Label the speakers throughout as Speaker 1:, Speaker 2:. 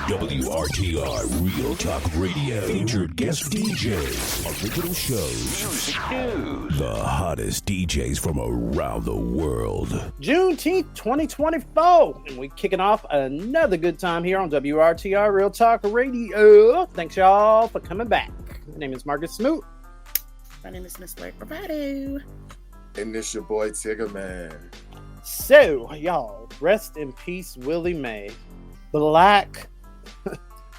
Speaker 1: WRTR Real Talk Radio. Featured guest DJs, original shows, music news, the hottest DJs from around the world.
Speaker 2: Juneteenth 2024, and we're kicking off another good time here on WRTR Real Talk Radio. Thanks y'all for coming back. My name is Marcus Smoot.
Speaker 3: My name is Miss Larry Bravado.
Speaker 4: And this your boy TiggaMann.
Speaker 2: So, y'all, rest in peace, Willie Mae. Black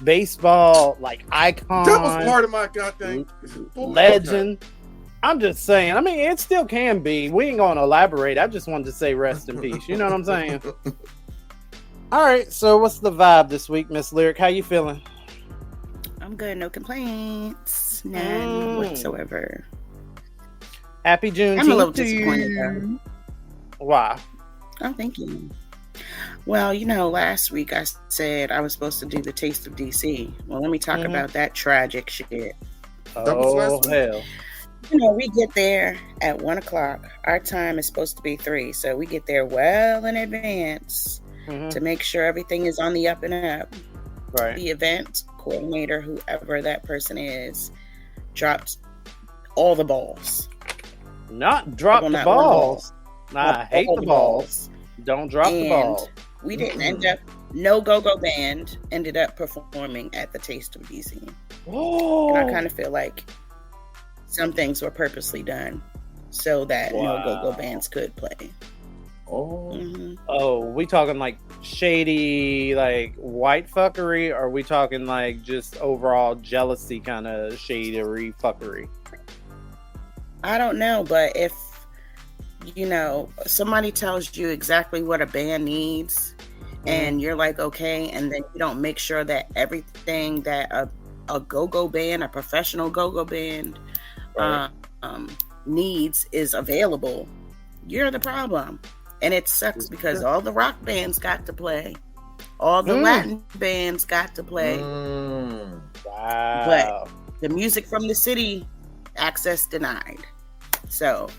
Speaker 2: baseball, icon.
Speaker 4: That was part of my goddamn
Speaker 2: legend. I'm just saying. I mean, it still can be. We ain't gonna elaborate. I just wanted to say rest in peace. You know what I'm saying? All right. So, what's the vibe this week, Miss Lyric? How you feeling?
Speaker 3: I'm good. No complaints. None whatsoever.
Speaker 2: Happy Juneteenth.
Speaker 3: I'm a little disappointed though.
Speaker 2: Why?
Speaker 3: Oh, thank you. Well, last week I said I was supposed to do the Taste of DC. Well, let me talk about that tragic shit.
Speaker 2: Oh, hell.
Speaker 3: We get there at 1:00. Our time is supposed to be 3. So we get there well in advance to make sure everything is on the up and up.
Speaker 2: Right.
Speaker 3: The event coordinator, whoever that person is, dropped all the balls.
Speaker 2: Not drop the balls. Nah, I hate the balls. Don't drop the ball.
Speaker 3: We didn't end up, no go-go band ended up performing at the Taste of DC.
Speaker 2: Oh.
Speaker 3: And I kind of feel like some things were purposely done so that no go-go bands could play.
Speaker 4: Oh.
Speaker 3: Mm-hmm.
Speaker 2: Oh, we talking like shady, like white fuckery, or are we talking like just overall jealousy kind of shadery fuckery?
Speaker 3: I don't know, but if somebody tells you exactly what a band needs and you're like, okay, and then you don't make sure that everything that a go-go band, a professional go-go band needs is available, you're the problem. And it sucks because all the rock bands got to play. All the Latin bands got to play.
Speaker 2: Wow.
Speaker 3: But the music from the city, access denied. So,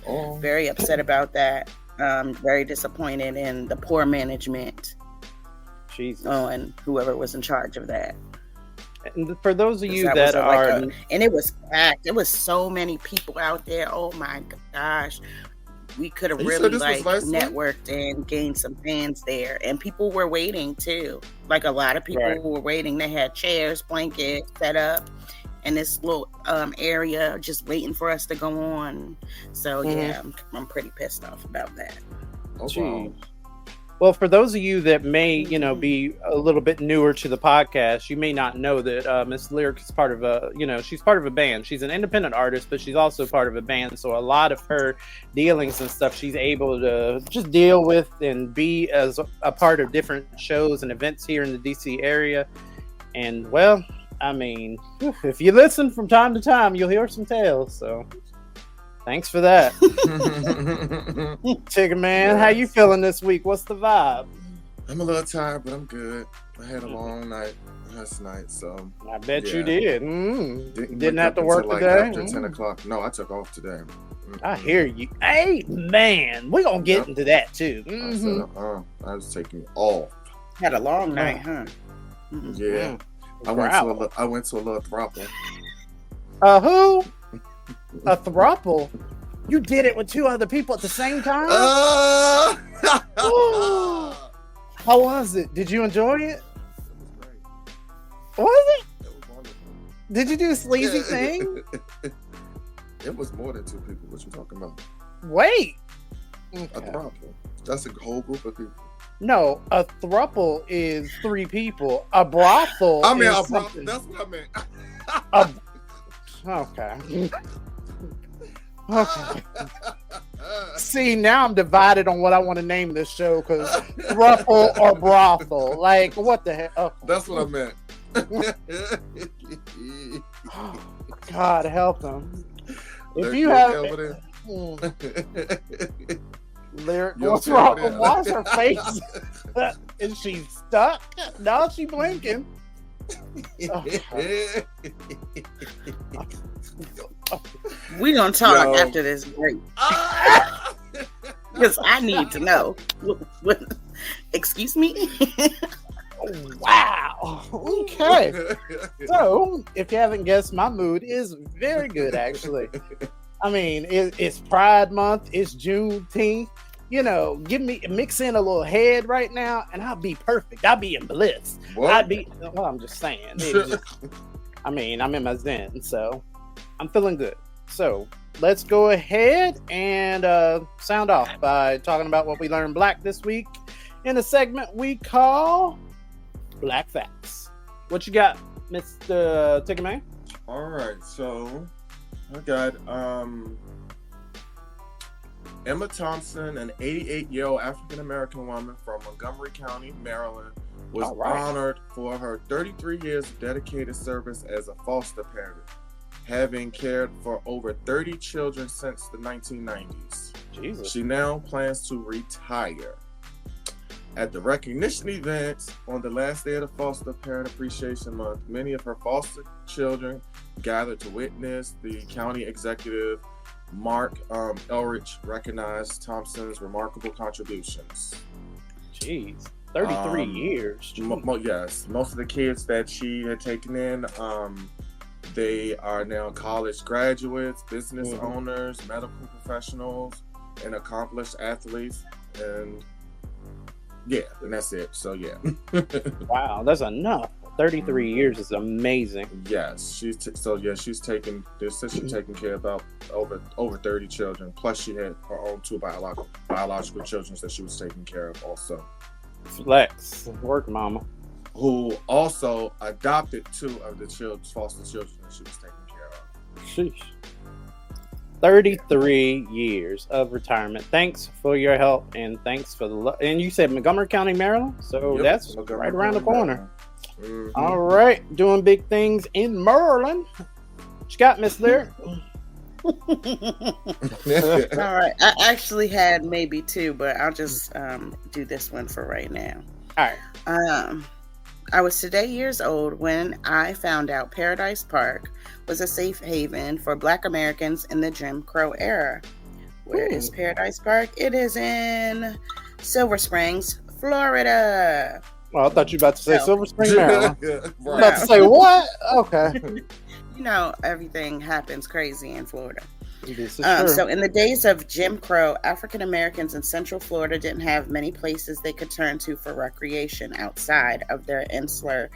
Speaker 3: very upset about that. Very disappointed in the poor management.
Speaker 2: Jesus.
Speaker 3: And whoever was in charge of that.
Speaker 2: And for those of you that are...
Speaker 3: and it was packed. There was so many people out there. Oh my gosh. We could have really networked and gained some fans there. And people were waiting too. Like a lot of people were waiting. They had chairs, blankets set up in this little area just waiting for us to go on. So yeah, I'm pretty pissed off about that.
Speaker 4: Oh,
Speaker 2: well, for those of you that may, be a little bit newer to the podcast, you may not know that Miss Lyric is part of she's part of a band. She's an independent artist, but she's also part of a band. So a lot of her dealings and stuff, she's able to just deal with and be as a part of different shows and events here in the DC area. And well, I mean, if you listen from time to time, you'll hear some tales. So thanks for that. TiggaMann, how you feeling this week? What's the vibe?
Speaker 4: I'm a little tired, but I'm good. I had a long night last night, so...
Speaker 2: I bet you did. Didn't have to work today?
Speaker 4: After 10 o'clock. No, I took off today.
Speaker 2: I hear you. Hey, man, we're going to get into that, too.
Speaker 4: I was taking off.
Speaker 3: Had a long night, huh?
Speaker 4: Yeah. I went to a little throuple.
Speaker 2: Who? A throuple? You did it with 2 other people at the same time? How was it? Did you enjoy it?
Speaker 4: It was great.
Speaker 2: Was it?
Speaker 4: It was wonderful.
Speaker 2: Did you do a sleazy thing?
Speaker 4: It was more than 2 people. What you talking about?
Speaker 2: Wait.
Speaker 4: Okay. A throuple. That's a whole group of people.
Speaker 2: No, a throuple is 3 people. A brothel.
Speaker 4: I mean,
Speaker 2: is
Speaker 4: a brothel.
Speaker 2: something.
Speaker 4: That's what I meant.
Speaker 2: Okay. Okay. See, now I'm divided on what I want to name this show because throuple or brothel. Like, what the heck? Oh.
Speaker 4: That's what I meant.
Speaker 2: God help them. If you have Lyric, what's wrong? Why's her face? Is she stuck? No, she blinking.
Speaker 3: We gonna talk after this break because I need to know. Excuse me.
Speaker 2: Wow. Okay. So, if you haven't guessed, my mood is very good, actually. I mean, it's Pride Month. It's Juneteenth. You know, mix in a little head right now, and I'll be perfect. I'll be in bliss.
Speaker 4: What?
Speaker 2: Well, I'm just saying. I'm in my zen, so I'm feeling good. So, let's go ahead and sound off by talking about what we learned Black this week in a segment we call Black Facts. What you got, Mr. TiggaMann?
Speaker 4: All right, so I got Emma Thompson, an 88-year-old African-American woman from Montgomery County, Maryland, was honored for her 33 years of dedicated service as a foster parent, having cared for over 30 children since the 1990s.
Speaker 2: Jesus.
Speaker 4: She now plans to retire. At the recognition event on the last day of the Foster Parent Appreciation Month, many of her foster children gathered to witness. The county executive, Mark Elrich, recognized Thompson's remarkable contributions.
Speaker 2: Jeez, 33 years.
Speaker 4: Yes, most of the kids that she had taken in, they are now college graduates, business owners, medical professionals, and accomplished athletes. And that's it. So
Speaker 2: Wow, that's enough. 33 years is amazing.
Speaker 4: Yes, she's taking care of about over 30 children. Plus, she had her own 2 biological children that she was taking care of also.
Speaker 2: Flex, work, mama.
Speaker 4: Who also adopted 2 of the foster children that she was taking care of.
Speaker 2: Sheesh. 33 years of retirement. Thanks for your help, and thanks for the and you said Montgomery County, Maryland? So that's Montgomery right around the corner. Mm-hmm. All right, doing big things in Maryland. What you got, Miss Lear?
Speaker 3: All right, I actually had maybe 2, but I'll just do this one for right now.
Speaker 2: All right.
Speaker 3: I was today years old when I found out Paradise Park was a safe haven for Black Americans in the Jim Crow era. Where is Paradise Park? It is in Silver Springs, Florida.
Speaker 2: Well, I thought you were about to say Silver Spring, Maryland. Right. About to say what? Okay.
Speaker 3: You know, everything happens crazy in Florida.
Speaker 2: This is true.
Speaker 3: So in the days of Jim Crow, African Americans in Central Florida didn't have many places they could turn to for recreation outside of their insular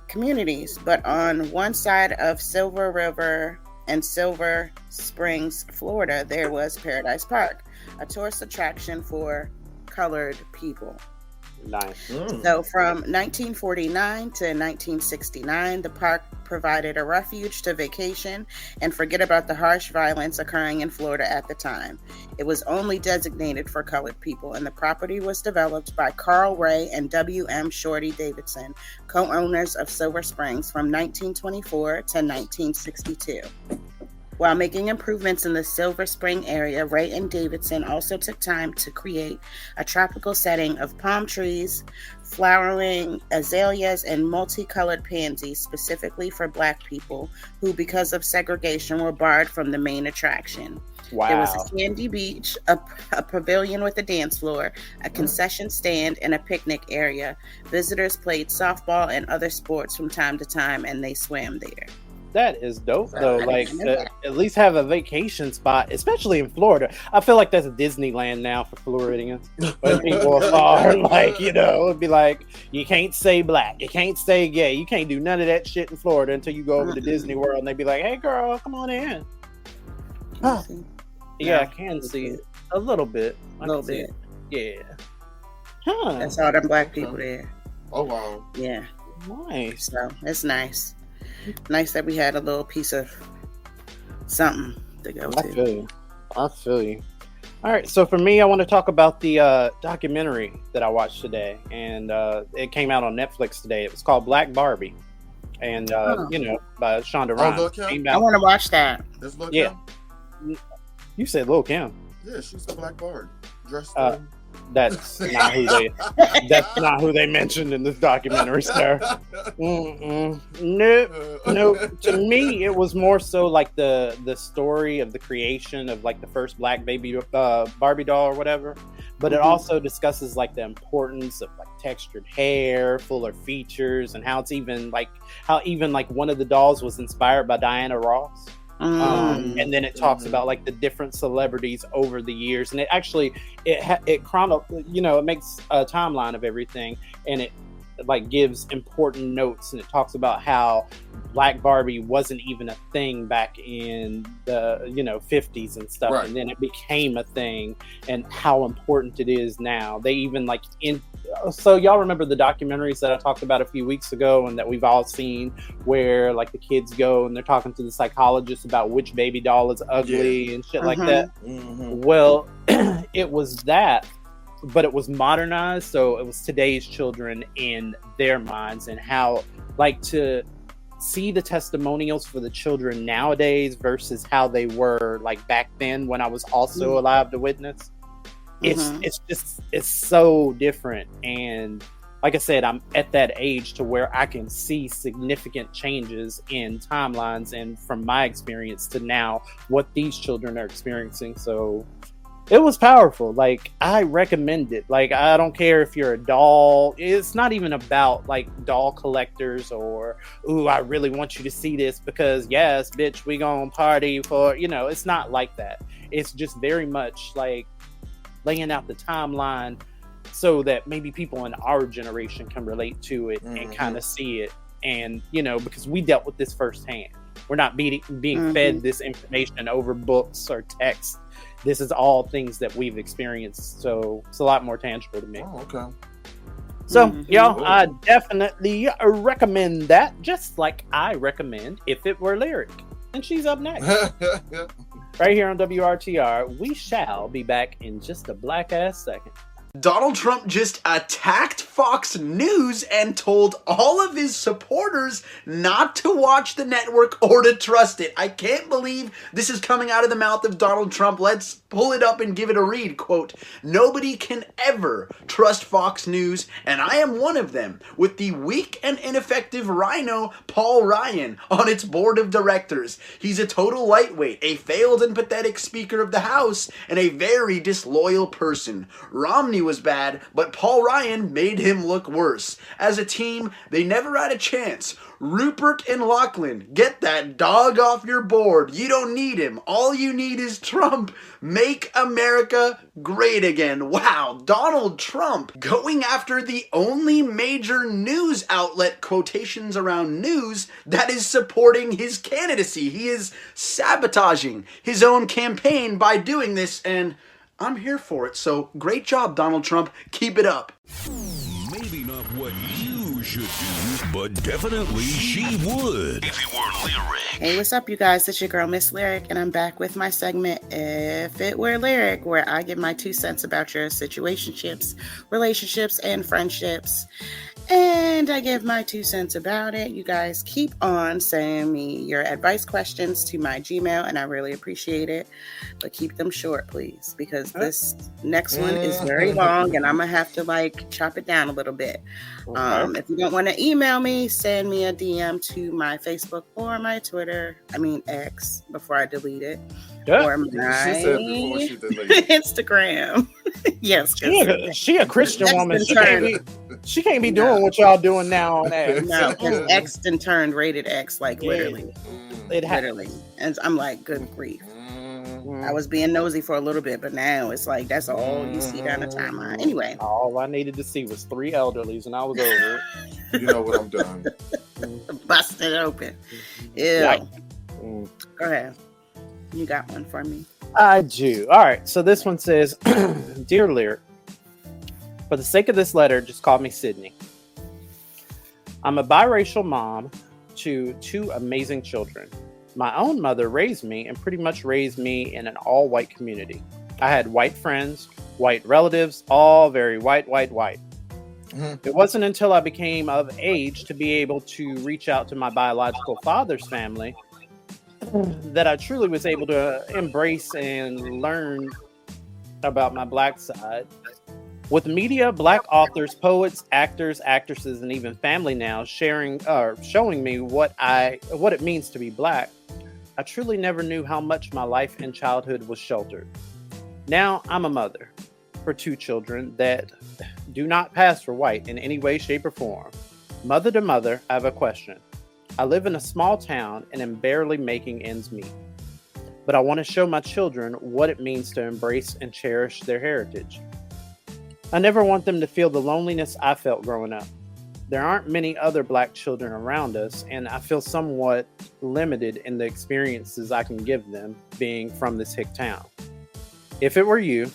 Speaker 3: communities. But on one side of Silver River and Silver Springs, Florida, there was Paradise Park, a tourist attraction for colored people.
Speaker 2: Nice.
Speaker 3: So from 1949 to 1969, the park provided a refuge to vacation and forget about the harsh violence occurring in Florida at the time. It was only designated for colored people, and the property was developed by Carl Ray and W.M. Shorty Davidson, co-owners of Silver Springs from 1924 to 1962. While making improvements in the Silver Spring area, Ray and Davidson also took time to create a tropical setting of palm trees, flowering azaleas, and multicolored pansies specifically for Black people who, because of segregation, were barred from the main attraction.
Speaker 2: Wow.
Speaker 3: There was a sandy beach, a pavilion with a dance floor, a concession stand, and a picnic area. Visitors played softball and other sports from time to time, and they swam there.
Speaker 2: That is dope, though. Like, at least have a vacation spot, especially in Florida. I feel like that's a Disneyland now for Floridians. But people are like, it'd be like, you can't say Black, you can't say gay, you can't do none of that shit in Florida until you go over to Disney World, and they be like, hey, girl, come on in. Huh. Yeah, I can see it a little bit.
Speaker 3: A little bit.
Speaker 2: Yeah. Huh.
Speaker 3: That's all them Black people there.
Speaker 4: Oh, wow.
Speaker 3: Yeah.
Speaker 2: Nice.
Speaker 3: So it's nice. Nice that we had a little piece of something to go to.
Speaker 2: I feel you. All right, so for me, I want to talk about the documentary that I watched today, and it came out on Netflix today. It was called Black Barbie, and by Shonda Rhimes.
Speaker 3: I want to watch that.
Speaker 2: Yeah. You said Lil' Kim.
Speaker 4: Yeah, she's the Black Barbie. Dressed
Speaker 2: That's not who they mentioned in this documentary, sir. Nope. To me, it was more so like the story of the creation of like the first Black baby Barbie doll or whatever. but it also discusses like the importance of like textured hair, fuller features, and how it's even like one of the dolls was inspired by Diana Ross. And then it talks about like the different celebrities over the years, and it actually it makes a timeline of everything, and it like gives important notes, and it talks about how Black Barbie wasn't even a thing back in the 50s and stuff, right. And then it became a thing, and how important it is now. They even like so y'all remember the documentaries that I talked about a few weeks ago and that we've all seen, where like the kids go and they're talking to the psychologist about which baby doll is ugly and shit like that. Well, it was that, but it was modernized, so it was today's children in their minds, and how like to see the testimonials for the children nowadays versus how they were like back then when I was also alive to witness. It's so different. And like I said, I'm at that age to where I can see significant changes in timelines, and from my experience to now what these children are experiencing. So it was powerful. Like, I recommend it. Like, I don't care if you're a doll. It's not even about like doll collectors or, ooh, I really want you to see this because yes, bitch, we gonna party for, it's not like that. It's just very much like laying out the timeline so that maybe people in our generation can relate to it and kind of see it. And, because we dealt with this firsthand. We're not being fed this information over books or text. This is all things that we've experienced. So it's a lot more tangible to me.
Speaker 4: Oh, okay.
Speaker 2: So, y'all, I definitely recommend that, just like I recommend If It Were Lyric. And she's up next. Right here on WRTR. We shall be back in just a black ass second.
Speaker 5: Donald Trump just attacked Fox News and told all of his supporters not to watch the network or to trust it. I can't believe this is coming out of the mouth of Donald Trump. Let's pull it up and give it a read. Quote, "Nobody can ever trust Fox News, and I am one of them, with the weak and ineffective rhino Paul Ryan on its board of directors. He's a total lightweight, a failed and pathetic Speaker of the House, and a very disloyal person. Romney was bad, but Paul Ryan made him look worse. As a team, they never had a chance. Rupert and Lachlan, get that dog off your board. You don't need him. All you need is Trump. Make America great again." Wow, Donald Trump going after the only major news outlet, quotations around news, that is supporting his candidacy. He is sabotaging his own campaign by doing this, and I'm here for it. So great job, Donald Trump. Keep it up.
Speaker 1: Maybe not what you should do, but definitely she would if it were lyric.
Speaker 3: Hey, what's up, you guys? It's your girl, Miss Lyric, and I'm back with my segment, If It Were Lyric, where I give my 2 cents about your situationships, relationships, and friendships. And I give my 2 cents about it. You guys keep on sending me your advice questions to my Gmail, and I really appreciate it. But keep them short, please, because this next one is very long, and I'm going to have to, chop it down a little bit. If you don't want to email me, send me a DM to my Facebook or my Twitter. X, before I delete it.
Speaker 2: Yeah.
Speaker 3: Or my Instagram. Yes.
Speaker 2: She a Christian woman. She can't be doing what y'all doing now on X.
Speaker 3: No, because X then turned rated X, literally. Literally. And I'm like, good grief. I was being nosy for a little bit, but now it's like that's all you see down the timeline. Anyway.
Speaker 2: All I needed to see was 3 elderlies, and I was over
Speaker 4: it. You know what I'm done.
Speaker 3: Busted open. Ew. Go ahead. You got one for me?
Speaker 2: I do. All right. So this one says, "Dear Lyric, for the sake of this letter, just call me Sydney. I'm a biracial mom to 2 amazing children. My own mother raised me and pretty much raised me in an all-white community. I had white friends, white relatives, all very white. It wasn't until I became of age to be able to reach out to my biological father's family that I truly was able to embrace and learn about my black side. With media, black authors, poets, actors, actresses, and even family now showing me what it means to be black, I truly never knew how much my life and childhood was sheltered. Now I'm a mother. for 2 children that do not pass for white in any way, shape, or form. Mother to mother, I have a question. I live in a small town and am barely making ends meet. But I want to show my children what it means to embrace and cherish their heritage. I never want them to feel the loneliness I felt growing up. There aren't many other Black children around us, and I feel somewhat limited in the experiences I can give them being from this hick town. If it were you,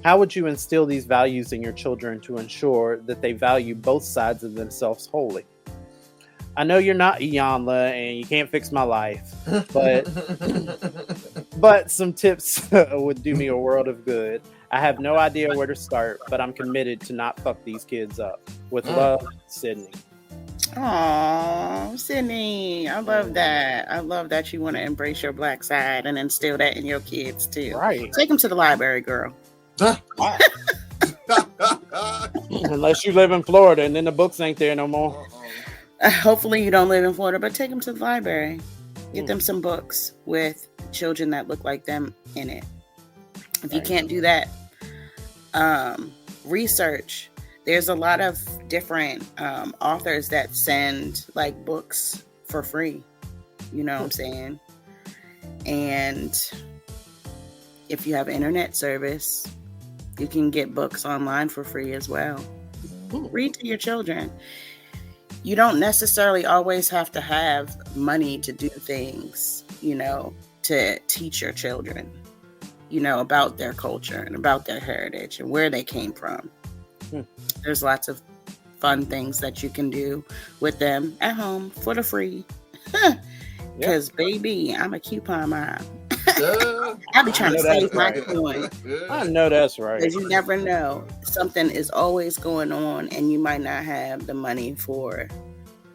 Speaker 2: how would you instill these values in your children to ensure that they value both sides of themselves wholly? I know you're not Iyanla and you can't fix my life, but some tips would do me a world of good. I have no idea where to start, but I'm committed to not fuck these kids up. With love, Sydney.
Speaker 3: Aw, Sydney, I love that. I love that you want to embrace your Black side and instill that in your kids too.
Speaker 2: Right.
Speaker 3: Take them to the library, girl.
Speaker 2: Unless you live in Florida and then the books ain't there no more.
Speaker 3: Hopefully you don't live in Florida, but take them to the library. Get them some books with children that look like them in it. If you can't do that, research. There's a lot of different authors that send like books for free. You know what I'm saying? And if you have internet service, you can get books online for free as well. Read to your children. You don't necessarily always have to have money to do things, you know, to teach your children, you know, about their culture and about their heritage and where they came from. There's lots of fun things that you can do with them at home for the free. Because, baby, I'm a coupon mom. I be trying to save my coin.
Speaker 2: I know that's right.
Speaker 3: Because you never know. Something is always going on and you might not have the money for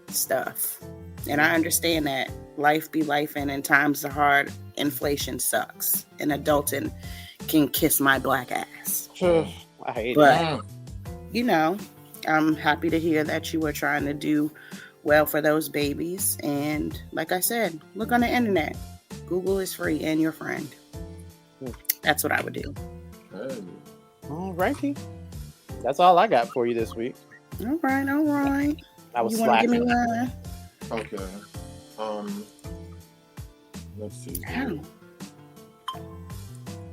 Speaker 3: stuff. And I understand that life be life and times are hard. Inflation sucks. And adulting can kiss my Black ass.
Speaker 2: I hate
Speaker 3: but, you know, I'm happy to hear that you were trying to do well for those babies. And like I said, look on the internet. Google is free and your friend. That's what I would do.
Speaker 2: All righty. That's all I got for you this week.
Speaker 3: All right.
Speaker 2: I was
Speaker 3: you want to give me
Speaker 2: slacking.
Speaker 3: one?
Speaker 4: Okay. Let's see.
Speaker 3: Ow.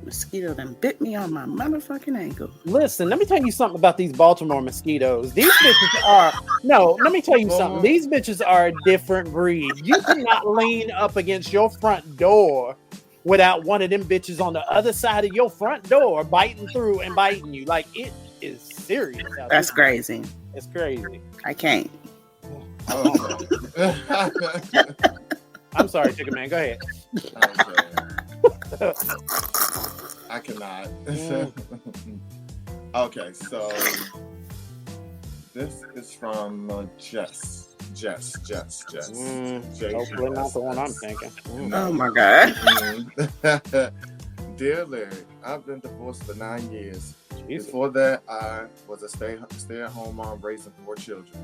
Speaker 3: Mosquito done bit me on my motherfucking ankle.
Speaker 2: Listen, let me tell you something about these Baltimore mosquitoes. These bitches are let me tell you something. These bitches are a different breed. You cannot lean up against your front door without one of them bitches on the other side of your front door biting through and biting you. Like, it is serious.
Speaker 3: That's crazy.
Speaker 2: It's crazy.
Speaker 3: I can't.
Speaker 2: I'm sorry, TiggaMann. Go ahead.
Speaker 4: Okay. I cannot. Okay, so this is from Jess.
Speaker 2: Hopefully not the one I'm thinking.
Speaker 3: Oh my God.
Speaker 4: Dear Larry, I've been divorced for 9 years.
Speaker 2: Jesus.
Speaker 4: Before that, I was a stay-at-home mom raising 4 children.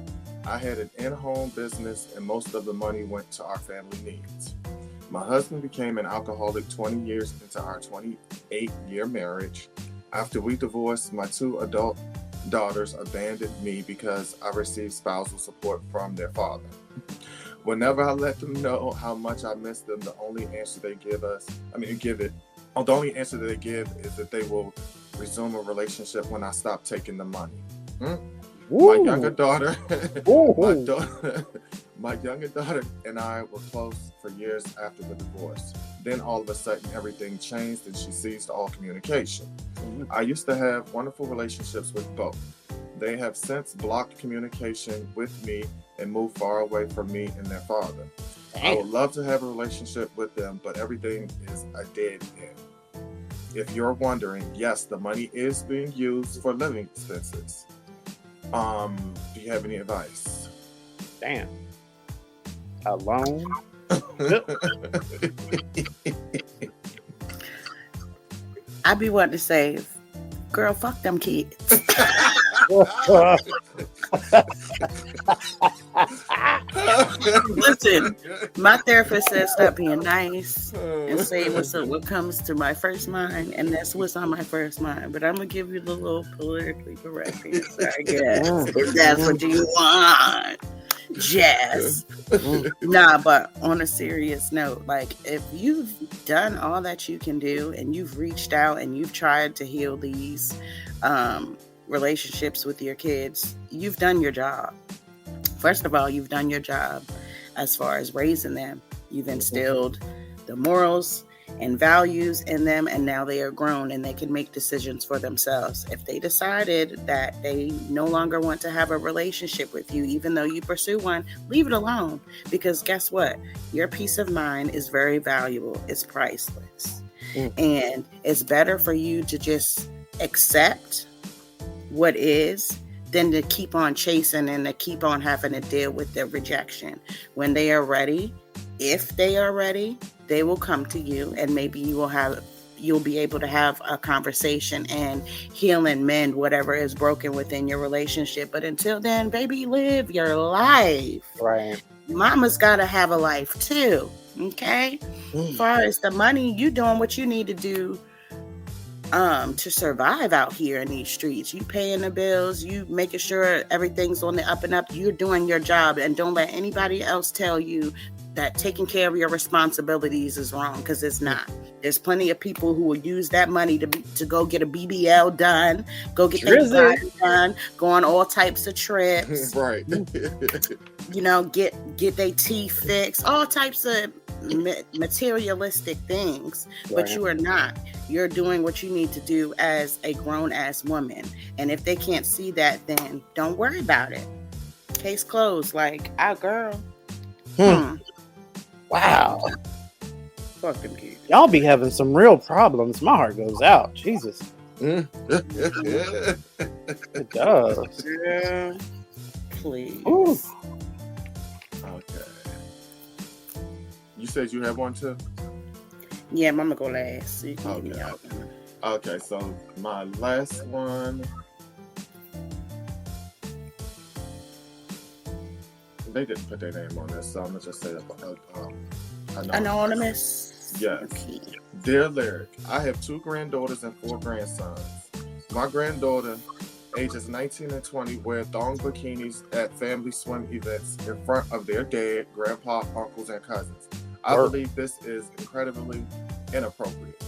Speaker 4: I had an in-home business and most of the money went to our family needs. My husband became an alcoholic 20 years into our 28-year marriage. After we divorced, my 2 adult daughters abandoned me because I received spousal support from their father. Whenever I let them know how much I miss them, the only answer they give the only answer that they give is that they will resume a relationship when I stop taking the money. My younger daughter, my younger daughter and I were close for years after the divorce. Then all of a sudden everything changed and she ceased all communication. I used to have wonderful relationships with both. They have since blocked communication with me and moved far away from me and their father. I would love to have a relationship with them, but everything is a dead end. If you're wondering, yes, the money is being used for living expenses. Do you have any advice?
Speaker 2: Damn. Alone?
Speaker 3: I be wanting to say, girl, fuck them kids. Listen, my therapist says stop being nice and say what comes to my first mind, and that's what's on my first mind. But I'm gonna give you the little politically correct answer, I guess, if that's what you want. Jazz. Nah, but on a serious note, like if you've done all that you can do and you've reached out and you've tried to heal these relationships with your kids, you've done your job. First of all, you've done your job as far as raising them. You've instilled the morals and values in them, and now they are grown and they can make decisions for themselves. If they decided that they no longer want to have a relationship with you, even though you pursue one, leave it alone. Because guess what? Your peace of mind is very valuable. It's priceless. And it's better for you to just accept what is than to keep on chasing and to keep on having to deal with the rejection. When they are ready, if they are ready, they will come to you, and maybe you'll be able to have a conversation and heal and mend whatever is broken within your relationship. But until then, baby, live your life.
Speaker 2: Right.
Speaker 3: Mama's got to have a life too. Okay. As far as the money, you doing what you need to do to survive out here in these streets. You paying the bills, you making sure everything's on the up and up. You're doing your job, and don't let anybody else tell you that taking care of your responsibilities is wrong, because it's not. There's plenty of people who will use that money to go get a BBL done, go get their body done, go on all types of trips.
Speaker 4: Right.
Speaker 3: You know, get their teeth fixed, all types of materialistic things. Right. But you are not. You're doing what you need to do as a grown-ass woman. And if they can't see that, then don't worry about it. Case closed. Like, our girl.
Speaker 2: Wow.
Speaker 3: Fuck them kids.
Speaker 2: Y'all be having some real problems. My heart goes out. Jesus. It does.
Speaker 3: Yeah. Please.
Speaker 2: Ooh.
Speaker 4: Okay. You said you have one too?
Speaker 3: Yeah, I'm gonna go last. So you can
Speaker 4: Okay.
Speaker 3: get me out.
Speaker 4: Okay, so my last one. They didn't put their name on this, so I'm gonna just say
Speaker 3: Anonymous.
Speaker 4: Yes.
Speaker 3: Okay.
Speaker 4: Dear Lyric, I have 2 granddaughters and 4 grandsons. My granddaughter, ages 19 and 20, wear thong bikinis at family swim events in front of their dad, grandpa, uncles, and cousins. I believe this is incredibly inappropriate.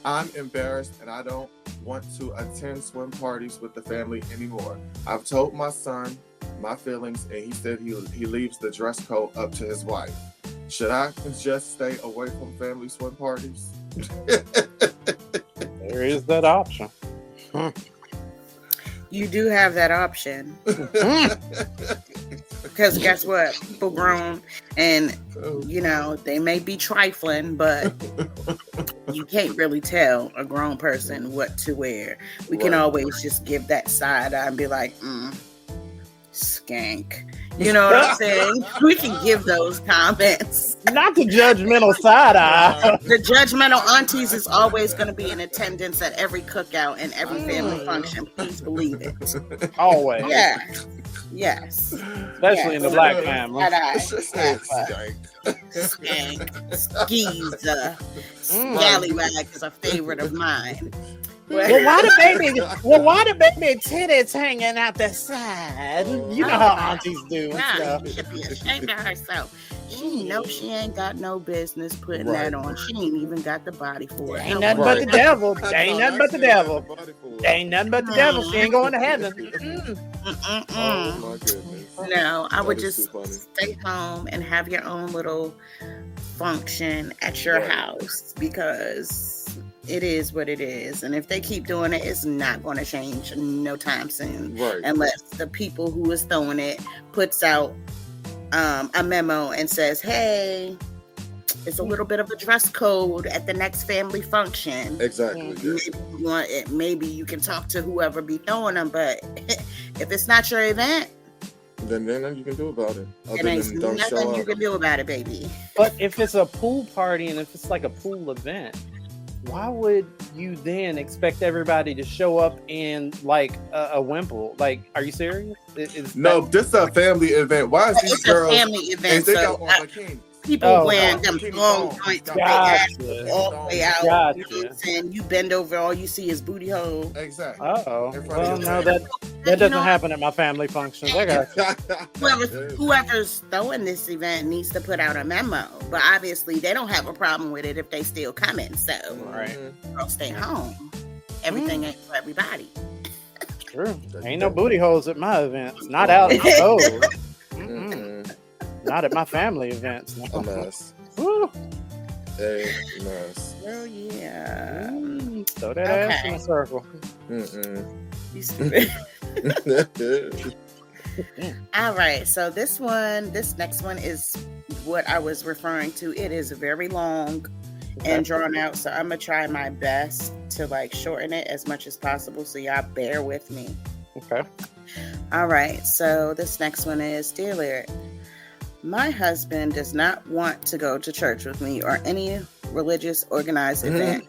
Speaker 4: I'm embarrassed and I don't want to attend swim parties with the family anymore. I've told my son my feelings, and he said he leaves the dress code up to his wife. Should I just stay away from family swim parties?
Speaker 2: There is that option.
Speaker 3: You do have that option. Because guess what? People grown, and you know, they may be trifling, but you can't really tell a grown person what to wear. We can always just give that side eye and be like, skank. You know what I'm saying? We can give those comments.
Speaker 2: Not the judgmental side eye.
Speaker 3: The judgmental aunties is always going to be in attendance at every cookout and every family function. Please believe it.
Speaker 2: Always.
Speaker 3: Yeah. Yes.
Speaker 2: Especially in the black family.
Speaker 3: Skank. Skeezer. Scallywag is a favorite of mine.
Speaker 2: Well, why the baby titties hanging out the side? You know how aunties do and stuff.
Speaker 3: She should be ashamed of herself. She knows she ain't got no business putting that on. She ain't even got the body for it.
Speaker 2: Ain't nothing but the devil. Ain't nothing but the devil. Ain't nothing but the devil. She ain't going to heaven.
Speaker 4: Oh my goodness.
Speaker 3: No, I would just stay home and have your own little function at your house, because it is what it is. And if they keep doing it, it's not going to change no time soon.
Speaker 4: Right.
Speaker 3: Unless the people who is throwing it puts out a memo and says, hey, it's a little bit of a dress code at the next family function.
Speaker 4: Exactly.
Speaker 3: Maybe you can talk to whoever be throwing them, but if it's not your event,
Speaker 4: then nothing you can do about it.
Speaker 3: There ain't nothing you can do about it, baby.
Speaker 2: But if it's a pool party and if it's like a pool event, why would you then expect everybody to show up in like a wimple? Like, are you serious?
Speaker 4: No, this is a family event. Why is these girls?
Speaker 3: A family event.
Speaker 4: And they got on bikinis.
Speaker 3: People wearing them long joints with their ass all the way out.
Speaker 2: Gotcha.
Speaker 3: You know what I'm saying? You bend over, all you see is booty hole.
Speaker 4: Exactly.
Speaker 2: Oh, well, no, that doesn't happen at my family functions. I got
Speaker 3: Whoever's throwing this event needs to put out a memo. But obviously, they don't have a problem with it if they still coming. So, I'll stay home. Everything ain't for everybody.
Speaker 2: True. Ain't no booty holes at my events. Not out in the cold. Not at my family events. No.
Speaker 4: A mess.
Speaker 2: Woo.
Speaker 4: A mess.
Speaker 3: Well, yeah.
Speaker 2: Throw that ass in a circle.
Speaker 3: You stupid. All right. So this next one is what I was referring to. It is very long and drawn out. So I'm going to try my best to like shorten it as much as possible. So y'all bear with me.
Speaker 2: Okay.
Speaker 3: All right. So this next one is, Dear Lyric, my husband does not want to go to church with me or any religious organized event.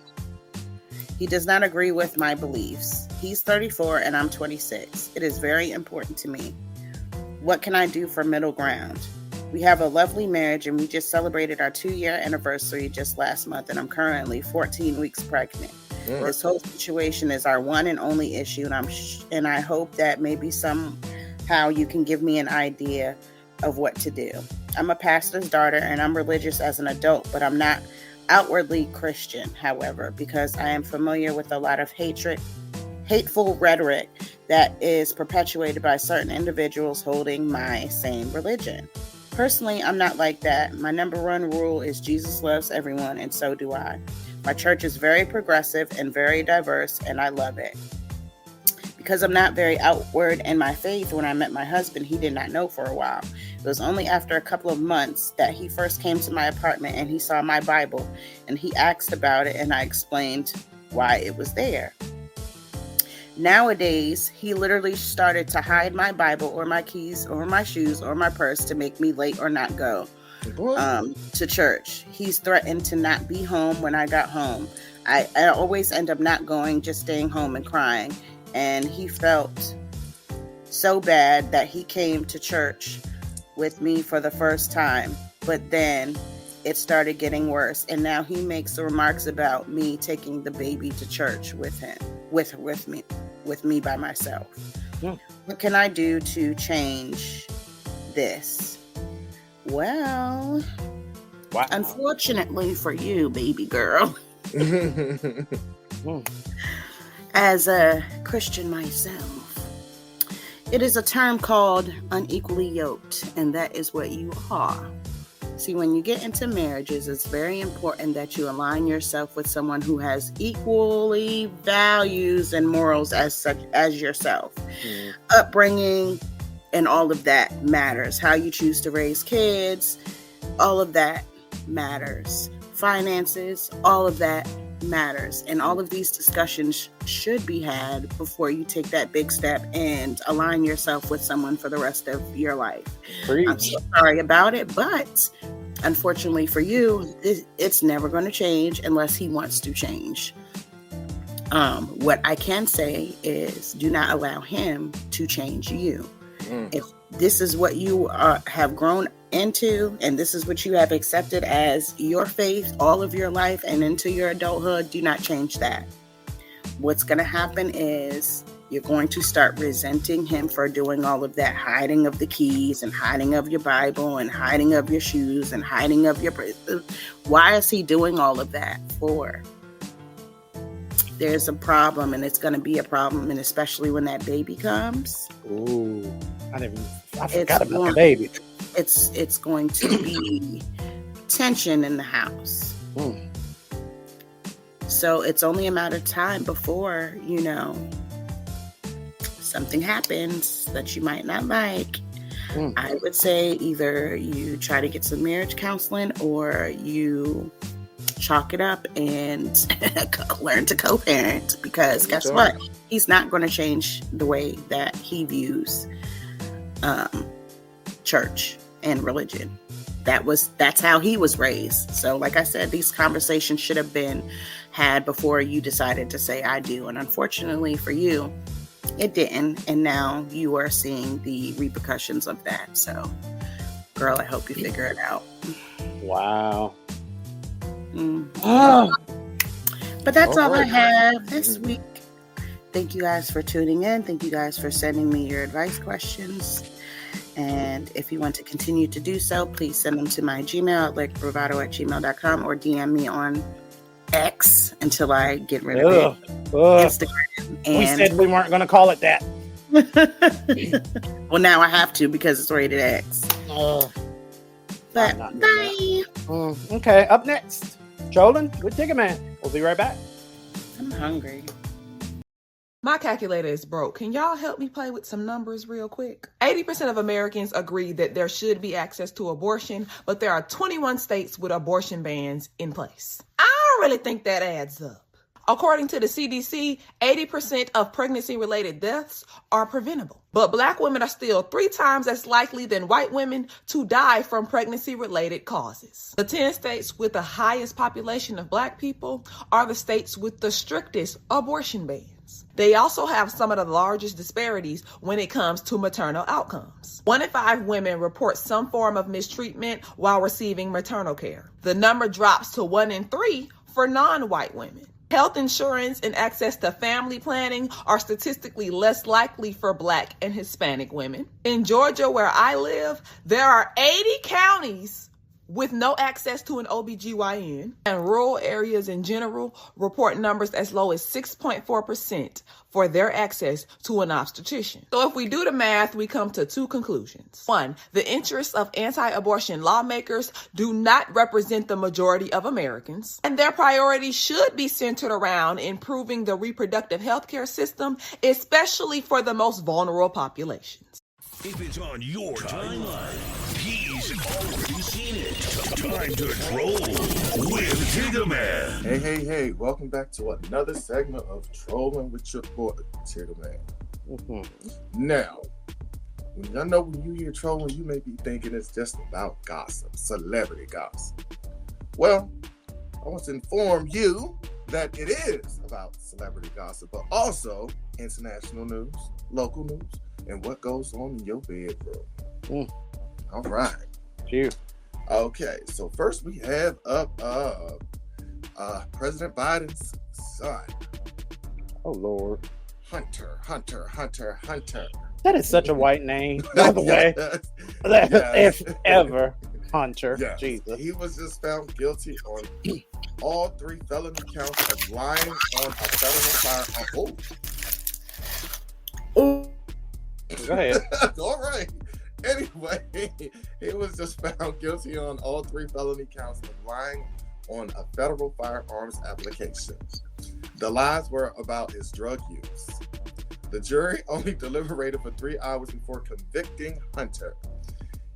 Speaker 3: He does not agree with my beliefs. He's 34 and I'm 26. It is very important to me. What can I do for middle ground? We have a lovely marriage and we just celebrated our 2-year anniversary just last month, and I'm currently 14 weeks pregnant. This whole situation is our one and only issue, and I hope that maybe somehow you can give me an idea of what to do. I'm a pastor's daughter and I'm religious as an adult, but I'm not outwardly Christian, however, because I am familiar with a lot of hateful rhetoric that is perpetuated by certain individuals holding my same religion. Personally, I'm not like that. My number one rule is Jesus loves everyone, and so do I. My church is very progressive and very diverse, and I love it. Because I'm not very outward in my faith, when I met my husband, he did not know for a while. It was only after a couple of months that he first came to my apartment and he saw my Bible and he asked about it, and I explained why it was there. Nowadays, he literally started to hide my Bible or my keys or my shoes or my purse to make me late or not go to church. He's threatened to not be home when I got home. I always end up not going, just staying home and crying. And he felt so bad that he came to church with me for the first time. But then it started getting worse. And now he makes remarks about me taking the baby to church with him, with me by myself. Yeah. What can I do to change this? Well, unfortunately for you, baby girl, as a Christian myself, it is a term called unequally yoked, and that is what you are. See, when you get into marriages, it's very important that you align yourself with someone who has equally values and morals as such as yourself. Upbringing and all of that matters. How you choose to raise kids, all of that matters. Finances, all of that matters. And all of these discussions should be had before you take that big step and align yourself with someone for the rest of your life. I'm so sorry about it, but unfortunately for you, it's never going to change unless he wants to change. What I can say is do not allow him to change you. If this is what you have grown into, and this is what you have accepted as your faith all of your life and into your adulthood, do not change that. What's going to happen is you're going to start resenting him for doing all of that hiding of the keys and hiding of your Bible and hiding of your shoes and hiding of your... Why is he doing all of that for? There's a problem, and it's going to be a problem, and especially when that baby comes.
Speaker 2: Ooh, I forgot about the baby.
Speaker 3: It's going to be tension in the house. So it's only a matter of time before, something happens that you might not like. I would say either you try to get some marriage counseling or you chalk it up and learn to co-parent, because guess what? He's not going to change the way that he views church and religion. that's how he was raised. So like I said, these conversations should have been had before you decided to say I do. And unfortunately for you, it didn't. And now you are seeing the repercussions of that. So girl, I hope you figure it out.
Speaker 2: Wow.
Speaker 3: But that's all I have this week. Thank you guys for tuning in. Thank you guys for sending me your advice questions. And if you want to continue to do so, please send them to my Gmail at likebravado@gmail.com or DM me on X until I get rid of it. Instagram. And
Speaker 2: we said we weren't going to call it that.
Speaker 3: Well, now I have to because it's rated X. But bye.
Speaker 2: Okay, up next, Trolling with TiggaMann. We'll be right back.
Speaker 3: I'm hungry.
Speaker 6: My calculator is broke. Can y'all help me play with some numbers real quick? 80% of Americans agree that there should be access to abortion, but there are 21 states with abortion bans in place. I don't really think that adds up. According to the CDC, 80% of pregnancy-related deaths are preventable. But Black women are still 3 times as likely than white women to die from pregnancy-related causes. The 10 states with the highest population of Black people are the states with the strictest abortion bans. They also have some of the largest disparities when it comes to maternal outcomes. 1 in 5 women report some form of mistreatment while receiving maternal care. The number drops to 1 in 3 for non-white women. Health insurance and access to family planning are statistically less likely for Black and Hispanic women. In Georgia, where I live, there are 80 counties with no access to an OBGYN, and rural areas in general report numbers as low as 6.4% for their access to an obstetrician. So if we do the math, we come to 2 conclusions. 1, the interests of anti-abortion lawmakers do not represent the majority of Americans, and their priorities should be centered around improving the reproductive health care system, especially for the most vulnerable populations.
Speaker 1: If it's on your timeline, he's already seen it. Time to troll with TiggaMann.
Speaker 4: Hey. Welcome back to another segment of Trolling with your boy, TiggaMann. Now, when you hear trolling, you may be thinking it's just about gossip, celebrity gossip. Well, I want to inform you that it is about celebrity gossip, but also international news, local news, and what goes on in your bedroom. All right.
Speaker 2: Phew.
Speaker 4: Okay, so first we have up President Biden's son.
Speaker 2: Oh, Lord.
Speaker 4: Hunter.
Speaker 2: That is such a white name, by the way. If ever. Hunter.
Speaker 4: Yes.
Speaker 2: Jesus.
Speaker 4: He was just found guilty on all 3 felony counts of lying on a federal firearm.
Speaker 2: Go ahead.
Speaker 4: All right. Anyway, he was just found guilty on all 3 felony counts of lying on a federal firearms application. The lies were about his drug use. The jury only deliberated for 3 hours before convicting Hunter.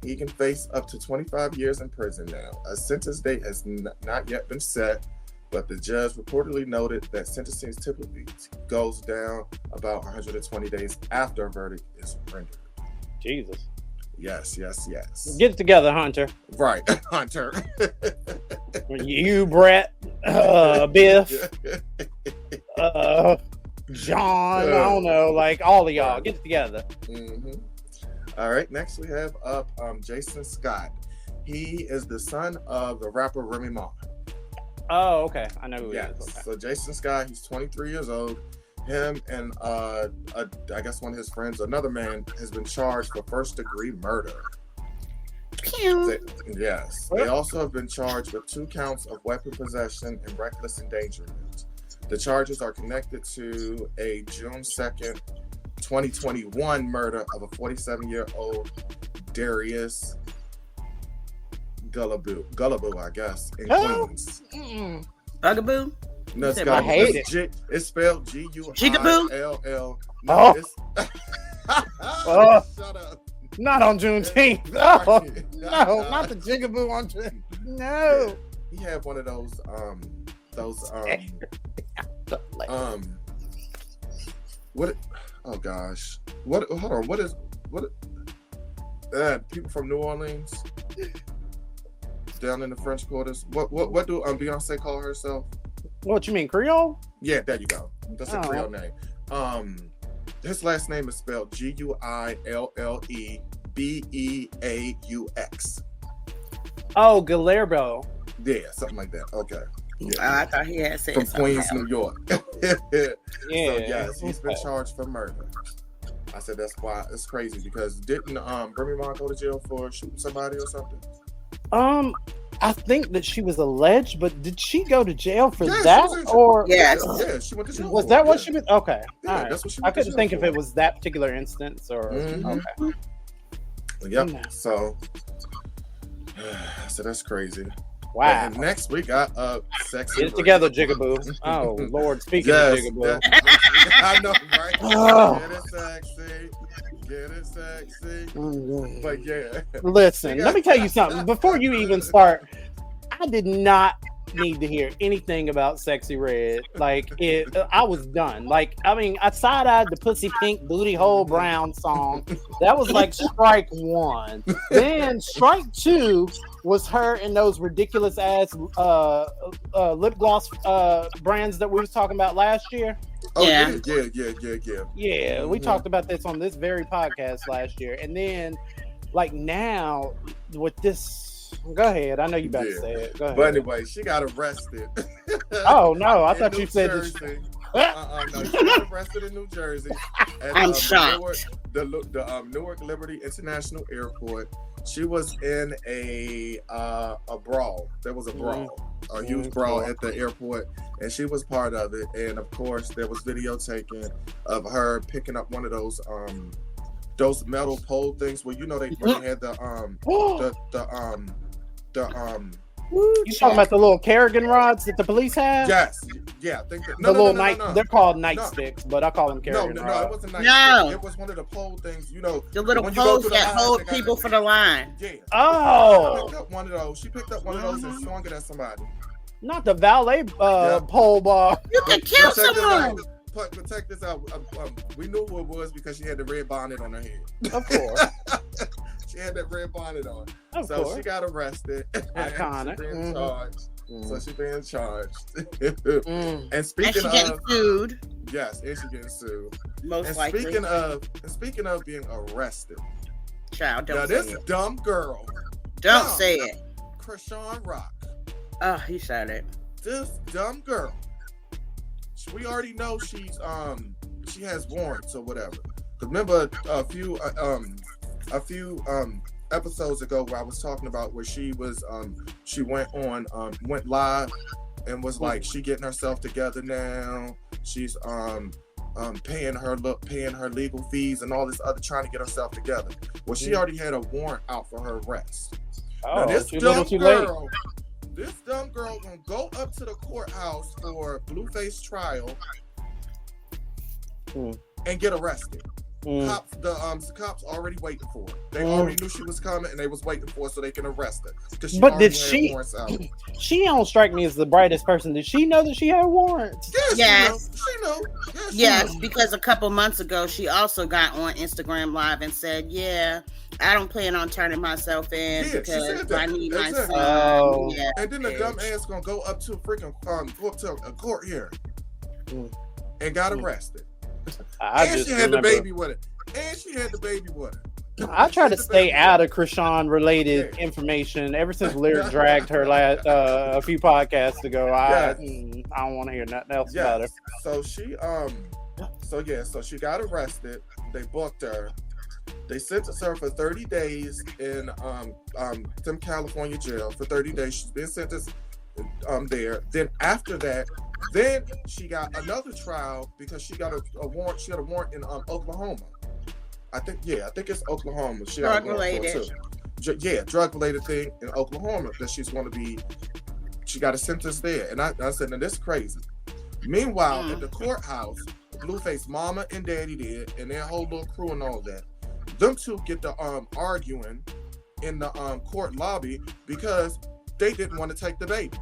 Speaker 4: He can face up to 25 years in prison now. A sentence date has not yet been set, but the judge reportedly noted that sentencing typically goes down about 120 days after a verdict is rendered.
Speaker 2: Jesus.
Speaker 4: Yes.
Speaker 2: Get it together, Hunter.
Speaker 4: Right, Hunter.
Speaker 2: You, Brett, Biff, John, I don't know, like all of y'all. Get it together.
Speaker 4: All right, next we have up Jason Scott. He is the son of the rapper Remy Ma.
Speaker 2: Oh, okay. I know who he is. Okay.
Speaker 4: So Jason Scott, he's 23 years old. Him and I guess one of his friends, another man, has been charged for first-degree murder. They also have been charged with 2 counts of weapon possession and reckless endangerment. The charges are connected to a June 2nd, 2021 murder of a 47-year-old Darius Gullaboo, I guess, in Queens.
Speaker 3: Bugaboo?
Speaker 4: No,
Speaker 2: I hate it.
Speaker 4: It's spelled Guill.
Speaker 2: Oh.
Speaker 4: Shut up.
Speaker 2: Not on Juneteenth. Oh, no, not the Jigaboo on Juneteenth. No.
Speaker 4: He had one of those what? Oh gosh. Hold on. What? People from New Orleans. down in the French Quarters. What do Beyonce call herself?
Speaker 2: What you mean, Creole?
Speaker 4: Yeah, there you go. That's a Creole name. His last name is spelled Guillebeaux.
Speaker 2: Oh, Gallardo.
Speaker 4: Yeah, something like that. Okay. Yeah.
Speaker 3: I thought he had said
Speaker 4: from Queens,
Speaker 3: else.
Speaker 4: New York.
Speaker 2: Yeah.
Speaker 4: So yes, he's been charged for murder. I said that's why it's crazy because didn't Remy Ma go to jail for shooting somebody or something?
Speaker 2: I think that she was alleged, but did she go to jail for that?
Speaker 3: Yes.
Speaker 4: Yeah, she went to jail.
Speaker 2: Was that what she was? Okay.
Speaker 4: Yeah,
Speaker 2: all right.
Speaker 4: that's what she
Speaker 2: I
Speaker 4: went to
Speaker 2: couldn't
Speaker 4: jail
Speaker 2: think
Speaker 4: for.
Speaker 2: if it was that particular instance or.
Speaker 4: Mhm.
Speaker 2: Okay.
Speaker 4: Yep. So that's crazy.
Speaker 2: Wow.
Speaker 4: And next we got Sexy
Speaker 2: Get it
Speaker 4: Red.
Speaker 2: together, Jigaboo. Oh Lord, speaking of Jigaboo.
Speaker 4: I know, right?
Speaker 2: Oh.
Speaker 4: Get it sexy. But yeah.
Speaker 2: Listen, let me tell you something. Before you even start, I did not need to hear anything about Sexy Red. Like I was done. Like I mean, I side-eyed the Pussy Pink Booty Hole Brown song. That was like strike one. Then strike two was her in those ridiculous ass lip gloss brands that we was talking about last year.
Speaker 4: Oh
Speaker 3: Yeah.
Speaker 2: Yeah, we talked about this on this very podcast last year. And then like now with this, go ahead. I know you about to say it. Go ahead.
Speaker 4: But anyway, she got arrested.
Speaker 2: Oh no, I thought
Speaker 4: New
Speaker 2: you said
Speaker 4: Jersey. No, she got arrested in New Jersey. At,
Speaker 3: I'm shocked.
Speaker 4: Newark Liberty International Airport. She was in a brawl. There was a brawl, a huge brawl at the airport, and she was part of it. And of course, there was video taken of her picking up one of those metal pole things where they had the
Speaker 2: you talking about the little Kerrigan rods that the police have?
Speaker 4: Yes. Yeah. I think that,
Speaker 2: No. They're called
Speaker 4: No.
Speaker 2: nightsticks, but I call them Kerrigan rods.
Speaker 4: No, it wasn't nightstick.
Speaker 3: No.
Speaker 4: It was one of the pole things,
Speaker 3: The little
Speaker 4: when you go
Speaker 3: posts
Speaker 4: through the
Speaker 3: that
Speaker 4: lines,
Speaker 3: hold
Speaker 4: they got
Speaker 3: people
Speaker 4: the-
Speaker 3: for the line.
Speaker 4: Yeah.
Speaker 2: Oh,
Speaker 4: She picked up one of those and swung it at somebody.
Speaker 2: not the valet pole bar.
Speaker 3: You could kill someone.
Speaker 4: But check this out. We knew who it was because she had the red bonnet on her head.
Speaker 2: Of course.
Speaker 4: She had that red bonnet on.
Speaker 2: Of
Speaker 4: So
Speaker 2: course.
Speaker 4: she got arrested.
Speaker 2: Iconic.
Speaker 4: She's being charged. So she's being charged. And
Speaker 3: And
Speaker 4: speaking
Speaker 3: she getting
Speaker 4: of,
Speaker 3: sued,
Speaker 4: yes, and she getting sued.
Speaker 3: most
Speaker 4: And
Speaker 3: likely.
Speaker 4: speaking of being arrested,
Speaker 3: Child,
Speaker 4: now
Speaker 3: don't say
Speaker 4: this
Speaker 3: it.
Speaker 4: dumb girl,
Speaker 3: Don't
Speaker 4: dumb.
Speaker 3: say it.
Speaker 4: Krishan Rock,
Speaker 3: Oh, he said it.
Speaker 4: this dumb girl, we already know she has warrants or whatever. 'Cause remember a few episodes ago where I was talking about where she was she went live and was like she getting herself together now. She's paying her legal fees and all this other, trying to get herself together. Well, she already had a warrant out for her arrest.
Speaker 2: Oh,
Speaker 4: Now, this
Speaker 2: too little,
Speaker 4: dumb
Speaker 2: too late.
Speaker 4: girl, this dumb girl gonna go up to the courthouse for Blueface trial and get arrested. Cops already waiting for her. They already knew she was coming and they was waiting for her so they can arrest her.
Speaker 2: But did she? She don't strike me as the brightest person. Did she know that she had warrants?
Speaker 3: Yes.
Speaker 4: She know.
Speaker 3: Yes, because a couple months ago, she also got on Instagram Live and said, "Yeah, I don't plan on turning myself in
Speaker 4: Yeah, she said
Speaker 3: because
Speaker 4: that.
Speaker 3: I need my
Speaker 4: Exactly.
Speaker 3: son."
Speaker 2: Oh.
Speaker 3: Yeah,
Speaker 4: And then the
Speaker 3: bitch.
Speaker 4: dumb ass gonna go up to a freaking go up to a court hearing and got arrested. And she had the baby with her.
Speaker 2: I try to stay out of Krishan related information ever since Lyric dragged her a few podcasts ago. I don't want to hear nothing else about her.
Speaker 4: So she so she got arrested. They booked her. They sentenced her for 30 days in some California jail for 30 days. She's been sentenced there. Then after that, then she got another trial because she got a warrant. She got a warrant in Oklahoma. I think it's Oklahoma. She got
Speaker 3: Drug related.
Speaker 4: Drug related thing in Oklahoma that she's going to be. She got a sentence there, and I said, "Now this is crazy." Meanwhile, at the courthouse, Blueface mama and daddy did, and their whole little crew and all that. Them two get to arguing in the court lobby because they didn't want to take the baby.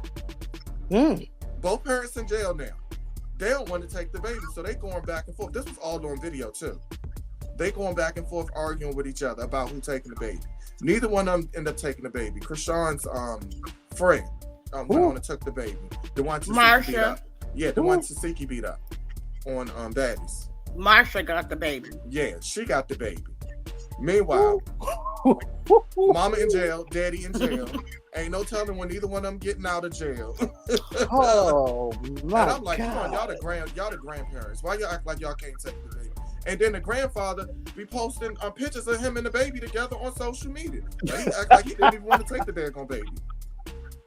Speaker 4: Both parents in jail now. They don't want to take the baby, so they going back and forth. This was all on video too. They going back and forth arguing with each other about who taking the baby. Neither one of them ended up taking the baby. Krishan's friend went on and took the baby. The one Tasiki beat up. Yeah, the one Tasiki beat up on Baddies.
Speaker 3: Marsha got the baby.
Speaker 4: Yeah, she got the baby. Meanwhile, mama in jail, daddy in jail. Ain't no telling when either one of them getting out of jail.
Speaker 2: Oh my
Speaker 4: And I'm like,
Speaker 2: God.
Speaker 4: come on, y'all the grandparents. Why y'all act like y'all can't take the baby? And then the grandfather be posting pictures of him and the baby together on social media. Like, he act like he didn't even want to take the daggone baby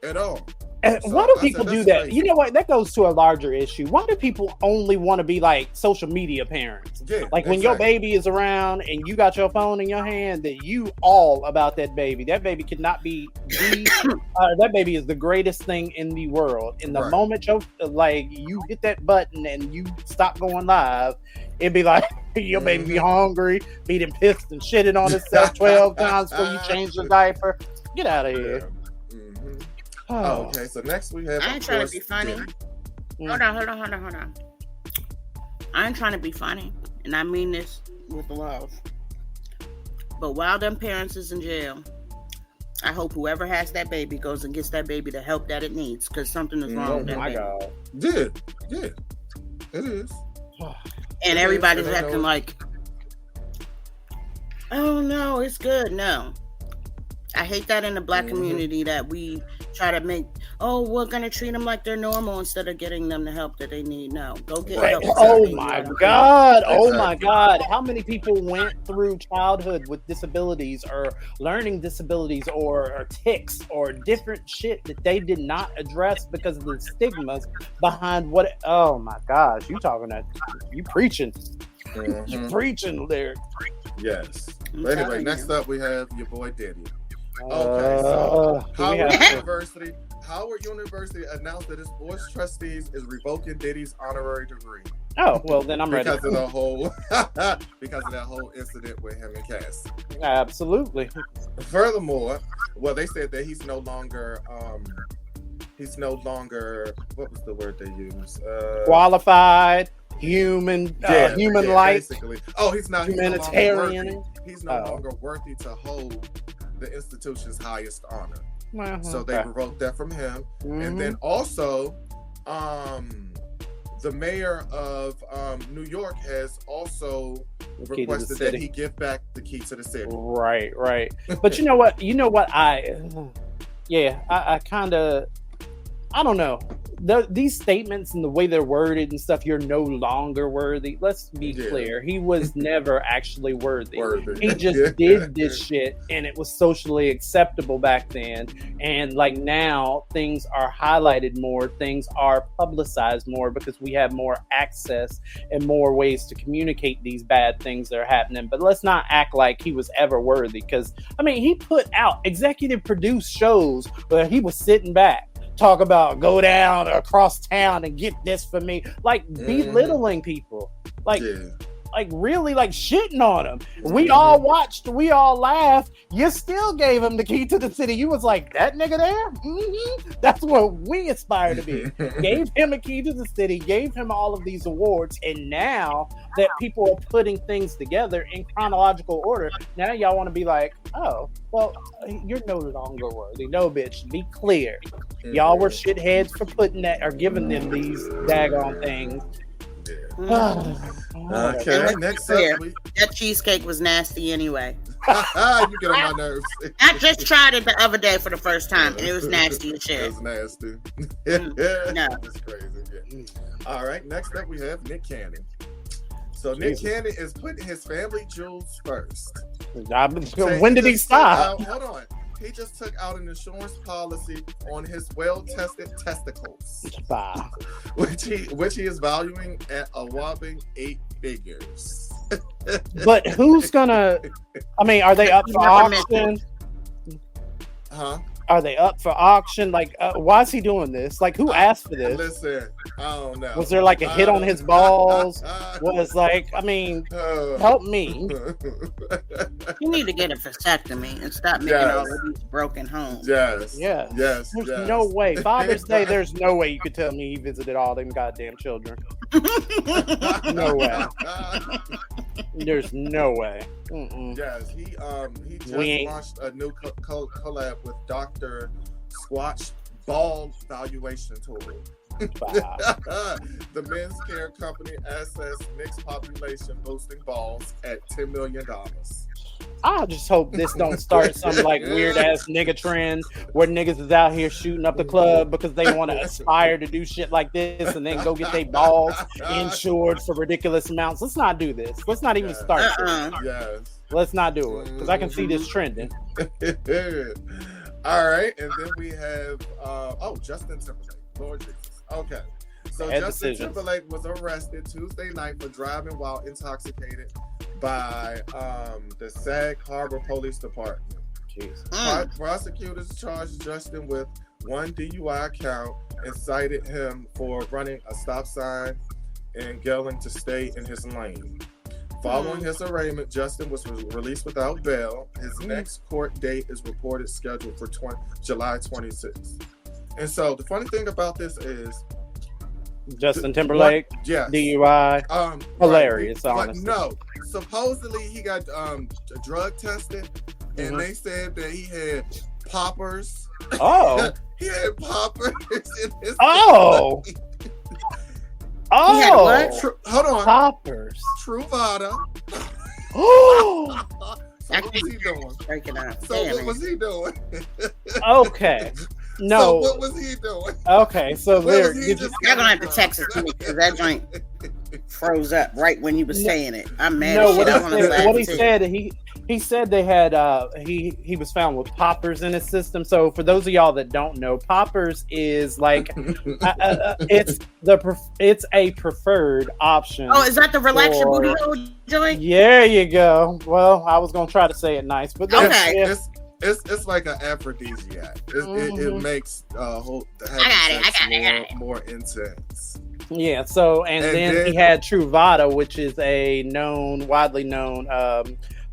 Speaker 4: at all.
Speaker 2: And
Speaker 4: So
Speaker 2: why do
Speaker 4: I
Speaker 2: people
Speaker 4: said,
Speaker 2: do
Speaker 4: that's
Speaker 2: that?
Speaker 4: crazy.
Speaker 2: You know what? That goes to a larger issue. Why do people only want to be like social media parents?
Speaker 4: Yeah,
Speaker 2: Like when your baby is around and you got your phone in your hand, that you all about that baby. That baby could not be that baby is the greatest thing in the world. In the
Speaker 4: Right.
Speaker 2: moment you hit that button and you stop going live, it'd be like your baby be hungry, beating pissed and shitting on itself 12 times before you change the diaper. Get out of here.
Speaker 4: Mhm.
Speaker 2: Oh.
Speaker 4: Okay, so next we have.
Speaker 3: I ain't trying to be funny. Hold on. I ain't trying to be funny, and I mean this with love. But while them parents is in jail, I hope whoever has that baby goes and gets that baby the help that it needs, because something is wrong
Speaker 2: Oh
Speaker 3: with that
Speaker 2: my
Speaker 3: baby.
Speaker 2: God.
Speaker 4: Yeah, it is.
Speaker 3: And everybody's
Speaker 4: And I
Speaker 3: acting
Speaker 4: know-
Speaker 3: like, oh no, it's good. No. I hate that in the black community that we try to make, we're going to treat them like they're normal instead of getting them the help that they need. No, go get
Speaker 4: Right.
Speaker 3: help.
Speaker 2: Oh my God. Oh my
Speaker 4: Exactly.
Speaker 2: God. How many people went through childhood with disabilities or learning disabilities or tics or different shit that they did not address because of the stigmas behind what? Oh my gosh. You preaching. You preaching there.
Speaker 4: Yes.
Speaker 3: I'm
Speaker 4: But anyway,
Speaker 3: telling
Speaker 4: next
Speaker 3: you.
Speaker 4: up we have your boy Diddy. Okay, so Howard University announced that its board of trustees is revoking Diddy's honorary degree
Speaker 2: Oh, well, then I'm ready.
Speaker 4: because of the whole because of that whole incident with him and Cass.
Speaker 2: Absolutely.
Speaker 4: Furthermore, well, they said that he's no longer what was the word they used?
Speaker 2: Qualified, human life.
Speaker 4: Basically. Oh, he's no
Speaker 2: Humanitarian.
Speaker 4: He's no longer worthy to hold the institution's highest honor.
Speaker 2: Well,
Speaker 4: So they revoked that from him. And then also, the mayor of New York has also requested that he give back the key to the city.
Speaker 2: Right. But you know what? I kind of, I don't know. These statements and the way they're worded and stuff, you're no longer worthy. Let's be clear. He was never actually worthy. He just did this shit and it was socially acceptable back then. And like now, things are highlighted more, things are publicized more because we have more access and more ways to communicate these bad things that are happening. But let's not act like he was ever worthy, because I mean, he put out executive produced shows where he was sitting back. Talk about go down across town and get this for me, like belittling people, like really like shitting on them. We all watched, we all laughed. You still gave him the key to the city. You was like, that nigga there? That's what we aspire to be. Gave him a key to the city, gave him all of these awards, and now that people are putting things together in chronological order, now y'all want to be like, oh, well, you're no longer worthy. No, bitch, be clear. Y'all were shitheads for putting that or giving them these daggone things.
Speaker 4: Okay, next up,
Speaker 3: that cheesecake was nasty anyway.
Speaker 4: You get on my nerves.
Speaker 3: I just tried it the other day for the first time, and it was nasty as shit.
Speaker 4: It was nasty.
Speaker 3: No.
Speaker 4: It's crazy. Yeah. All right, next up we have Nick Cannon. So Nick Cannon is putting his family jewels first.
Speaker 2: When did he stop?
Speaker 4: Hold on. He just took out an insurance policy on his well-tested testicles, which he is valuing at a whopping 8 figures.
Speaker 2: But who's gonna? I mean, are they up for auction?
Speaker 4: Huh?
Speaker 2: Are they up for auction? Like, why is he doing this? Like, who asked for this?
Speaker 4: Listen, I don't know.
Speaker 2: Was there like a hit on his balls? Was like, I mean, help me.
Speaker 3: You need to get a vasectomy and stop making all of these broken homes.
Speaker 4: Yes.
Speaker 2: There's no way. Father's Day, there's no way you could tell me he visited all them goddamn children. No way. There's no way. Mm-mm.
Speaker 4: Yes, he just launched a new collab with Dr. Squatch Ball Valuation Tool.
Speaker 2: Wow.
Speaker 4: The men's care company assess mixed population boosting balls at $10 million.
Speaker 2: I just hope this don't start some like weird ass nigga trend where niggas is out here shooting up the club because they want to aspire to do shit like this and then go get their balls insured for ridiculous amounts. Let's not do this. Let's not even start.
Speaker 4: Yes.
Speaker 2: Let's not do it because I can see this trending.
Speaker 4: All right, and then we have Justin Timberlake. Lord Jesus. Okay. So Justin Timberlake was arrested Tuesday night for driving while intoxicated by the Sag Harbor Police Department. Prosecutors charged Justin with 1 DUI count and cited him for running a stop sign and yelling to stay in his lane. Following his arraignment, Justin was released without bail. His next court date is reported scheduled for July 26th. And so the funny thing about this is
Speaker 2: Justin Timberlake, DUI, hilarious. Honestly,
Speaker 4: no. Supposedly he got drug tested, and they said that he had poppers.
Speaker 2: Oh,
Speaker 4: he had poppers in his.
Speaker 2: Oh,
Speaker 3: he had what?
Speaker 4: Hold on,
Speaker 2: poppers.
Speaker 4: Truvada.
Speaker 2: Oh,
Speaker 4: so what was he doing?
Speaker 3: Breaking up.
Speaker 4: So what was he doing?
Speaker 2: Okay. No.
Speaker 4: So what was he doing?
Speaker 2: Okay, so there.
Speaker 3: You're gonna have to text it to me because that joint froze up right when you were saying it. I'm mad.
Speaker 2: No,
Speaker 3: what
Speaker 2: he said, he said they had he was found with poppers in his system. So for those of y'all that don't know, poppers is like it's a preferred option.
Speaker 3: Oh, is that the relax your booty hole joint?
Speaker 2: There you go. Well, I was gonna try to say it nice, but
Speaker 3: okay.
Speaker 4: It's like an aphrodisiac. It makes
Speaker 3: I got it.
Speaker 4: More intense.
Speaker 2: Yeah. So and then he had Truvada, which is a widely known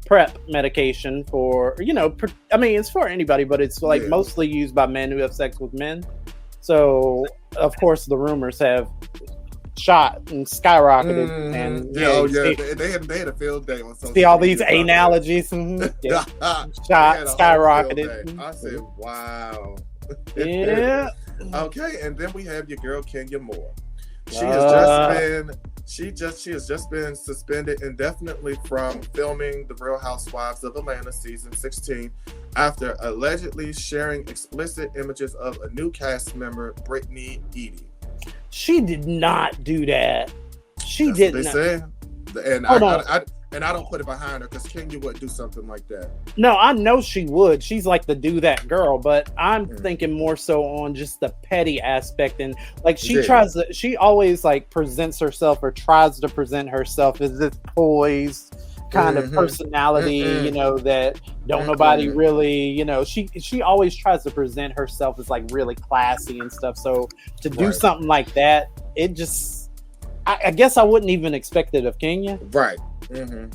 Speaker 2: PrEP medication for it's for anybody, but it's like mostly used by men who have sex with men. So of course the rumors have shot and skyrocketed, and
Speaker 4: they had a field day on social
Speaker 2: see all these analogies. Shot skyrocketed.
Speaker 4: I said, wow.
Speaker 2: Yeah.
Speaker 4: Okay, and then we have your girl Kenya Moore. She has just been suspended indefinitely from filming The Real Housewives of Atlanta season 16 after allegedly sharing explicit images of a new cast member, Brittany Edie.
Speaker 2: She did not do that. She didn't.
Speaker 4: They say, and I don't put it behind her because Kenya wouldn't do something like that.
Speaker 2: No, I know she would. She's like the do that girl, but I'm thinking more so on just the petty aspect, and like she always like presents herself or tries to present herself as this poised kind of personality, that don't nobody really, she always tries to present herself as like really classy and stuff. So to do something like that, it just, I guess I wouldn't even expect it of Kenya.
Speaker 4: Right.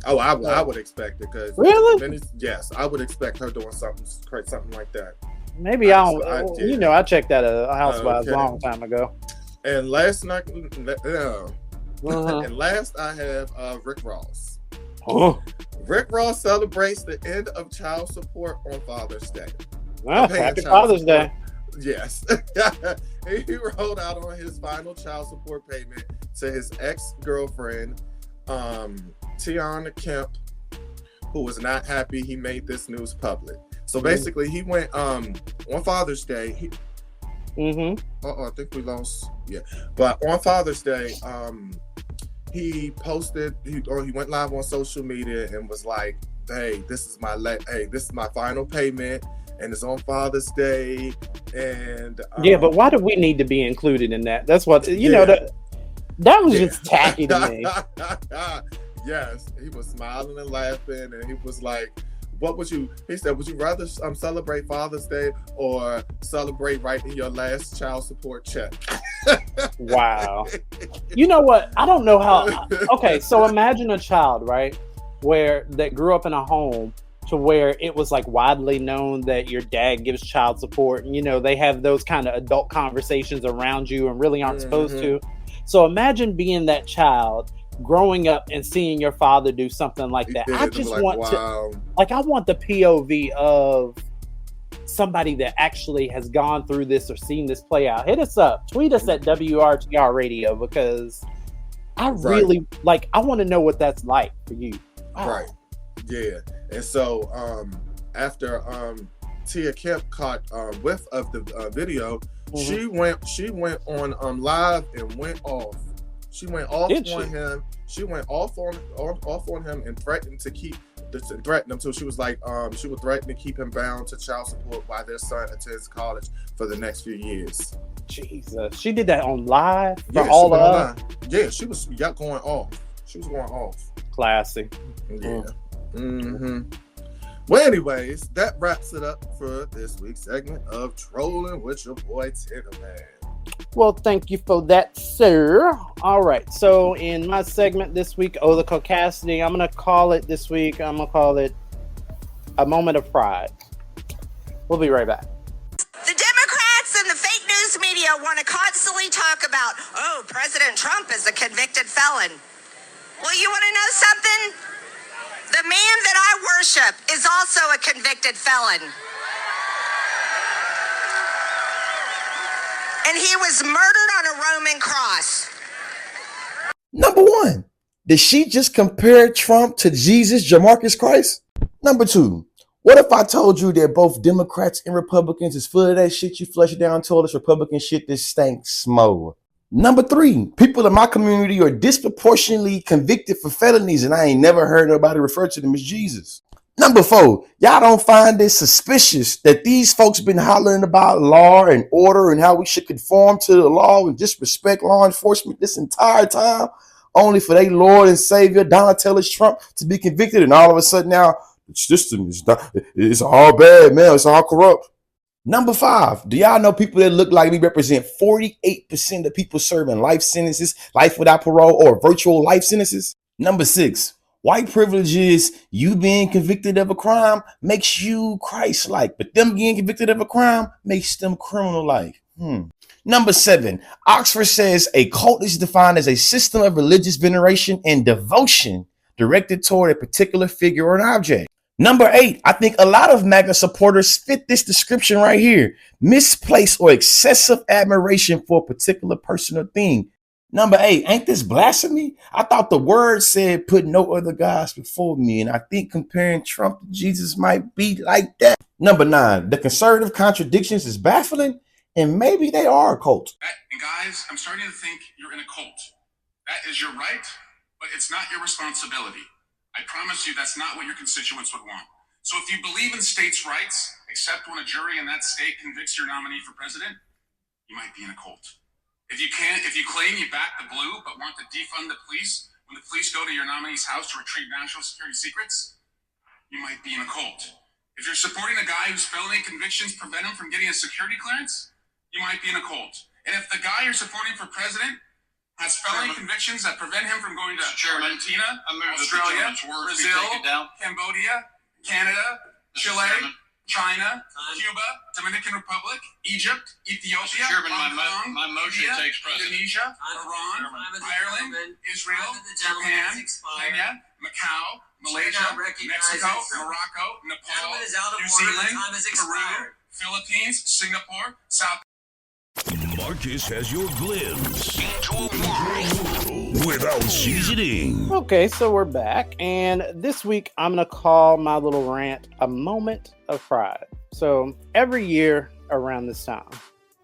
Speaker 4: Oh, I would expect it because
Speaker 2: really,
Speaker 4: yes, I would expect her doing something like that.
Speaker 2: Maybe I checked out a Housewives a long time ago.
Speaker 4: And last night, and last I have Rick Ross. Rick Ross celebrates the end of child support on Father's Day.
Speaker 2: Well, happy Father's Day.
Speaker 4: Yes. He rolled out on his final child support payment to his ex-girlfriend, Tiana Kemp, who was not happy he made this news public. So basically, he went on Father's Day. I think we lost. Yeah, but on Father's Day, he posted. He went live on social media and was like, "Hey, this is my final payment, and it's on Father's Day." And
Speaker 2: but why do we need to be included in that? That's what that was just tacky to me.
Speaker 4: Yes, he was smiling and laughing, and he was like, he said, would you rather celebrate Father's Day or celebrate writing your last child support check?
Speaker 2: Wow. You know what? I don't know how. Okay, so imagine a child, right, that grew up in a home to where it was like widely known that your dad gives child support, and they have those kind of adult conversations around you and really aren't supposed to. So imagine being that child growing up and seeing your father do something like that. I just want to, like, I want the POV of somebody that actually has gone through this or seen this play out. Hit us up, tweet us at WRTR Radio, because I really like, I want to know what that's like for you. Wow.
Speaker 4: Right. Yeah. And so after Tia Kemp caught whiff of the video, she went on live and went off. She went off on him. She went off on him and threatened him too. She was like, she would threaten to keep him bound to child support while their son attends college for the next few years.
Speaker 2: Jesus, she did that on live for all of us.
Speaker 4: Yeah, she was going off. She was going off.
Speaker 2: Classy.
Speaker 4: Yeah. Well, anyways, that wraps it up for this week's segment of Trolling with your boy TiggaMann.
Speaker 2: Well, thank you for that, sir. All right, so in my segment this week, the Caucasity, I'm going to call it this week, I'm going to call it A Moment of Pride. We'll be right back.
Speaker 7: The Democrats and the fake news media want to constantly talk about, oh, President Trump is a convicted felon. Well, you want to know something? The man that I worship is also a convicted felon. And he was murdered on a Roman cross.
Speaker 8: Number one, did she just compare Trump to Jesus, Jamarcus Christ? Number two, what if I told you that both Democrats and Republicans is full of that shit you flush down toilets, Republican shit that stinks smoke? Number three, people in my community are disproportionately convicted for felonies, and I ain't never heard nobody refer to them as Jesus. Number four, y'all don't find it suspicious that these folks been hollering about law and order and how we should conform to the law and disrespect law enforcement this entire time, only for their Lord and Savior, Donald Trump, to be convicted, and all of a sudden now, the system is it's all bad, man. It's all corrupt. Number five, do y'all know people that look like me represent 48% of people serving life sentences, life without parole, or virtual life sentences? Number six, white privilege is you being convicted of a crime makes you Christ-like, but them being convicted of a crime makes them criminal-like. Number seven, Oxford says a cult is defined as a system of religious veneration and devotion directed toward a particular figure or an object. Number eight, I think a lot of MAGA supporters fit this description right here. Misplaced or excessive admiration for a particular person or thing. Number eight, ain't this blasphemy? I thought the word said put no other gods before me, and I think comparing Trump to Jesus might be like that. Number nine, the conservative contradictions is baffling, and maybe they are a cult.
Speaker 9: And guys, I'm starting to think you're in a cult. That is your right, but it's not your responsibility. I promise you that's not what your constituents would want. So if you believe in states' rights, except when a jury in that state convicts your nominee for president, you might be in a cult. If you claim you back the blue but want to defund the police when the police go to your nominee's house to retrieve national security secrets, you might be in a cult. If you're supporting a guy whose felony convictions prevent him from getting a security clearance, you might be in a cult. And if the guy you're supporting for president has felony convictions that prevent him from going to Argentina, Australia, Brazil, Cambodia, Canada, Chile, China, Cuba, Dominican Republic, Egypt, Ethiopia, Hong Kong, my motion India, takes precedent. Indonesia, Iran, Ireland, Israel, Japan, Kenya, Macau, Malaysia, Mexico, Morocco, Nepal, New Zealand, Peru, Philippines, Singapore, South.
Speaker 1: Marcus has your glimpse into a world without seasoning.
Speaker 2: Okay, so we're back, and this week I'm gonna call my little rant a moment of pride. So every year around this time,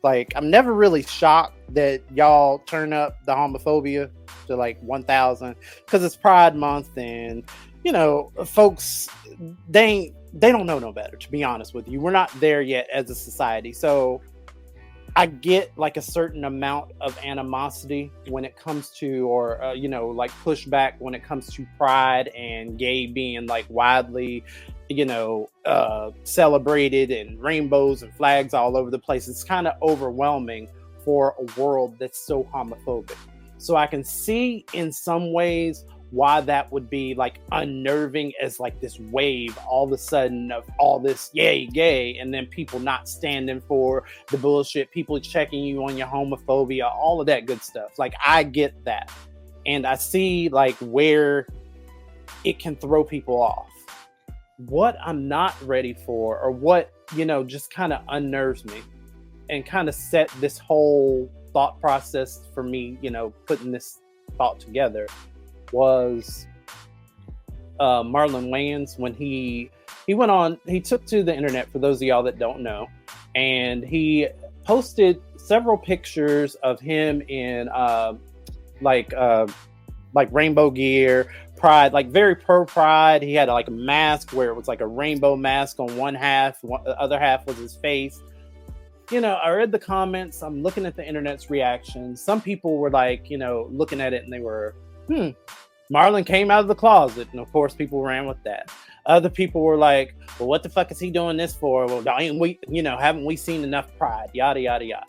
Speaker 2: like, I'm never really shocked that y'all turn up the homophobia to like 1,000 because it's Pride Month, and you know, folks, they don't know no better. To be honest with you, we're not there yet as a society, so I get like a certain amount of animosity when it comes to, or like pushback when it comes to pride and gay being like widely, celebrated, and rainbows and flags all over the place. It's kind of overwhelming for a world that's so homophobic. So I can see in some ways why that would be like unnerving, as like this wave all of a sudden of all this yay gay, and then people not standing for the bullshit, people checking you on your homophobia, all of that good stuff. Like, I get that. and I see like where it can throw people off. What I'm not ready for, or what, just kind of unnerves me and kind of set this whole thought process for me, putting this thought together, was Marlon Wayans, when he took to the internet, for those of y'all that don't know, and he posted several pictures of him in like rainbow gear, pride, like very pro pride. He had like a mask where it was like a rainbow mask on one half, the other half was his face. I read the comments, I'm looking at the internet's reactions. Some people were like, looking at it and they were, Marlon came out of the closet. And of course, people ran with that. Other people were like, well, what the fuck is he doing this for? Well, haven't we seen enough pride? Yada, yada, yada.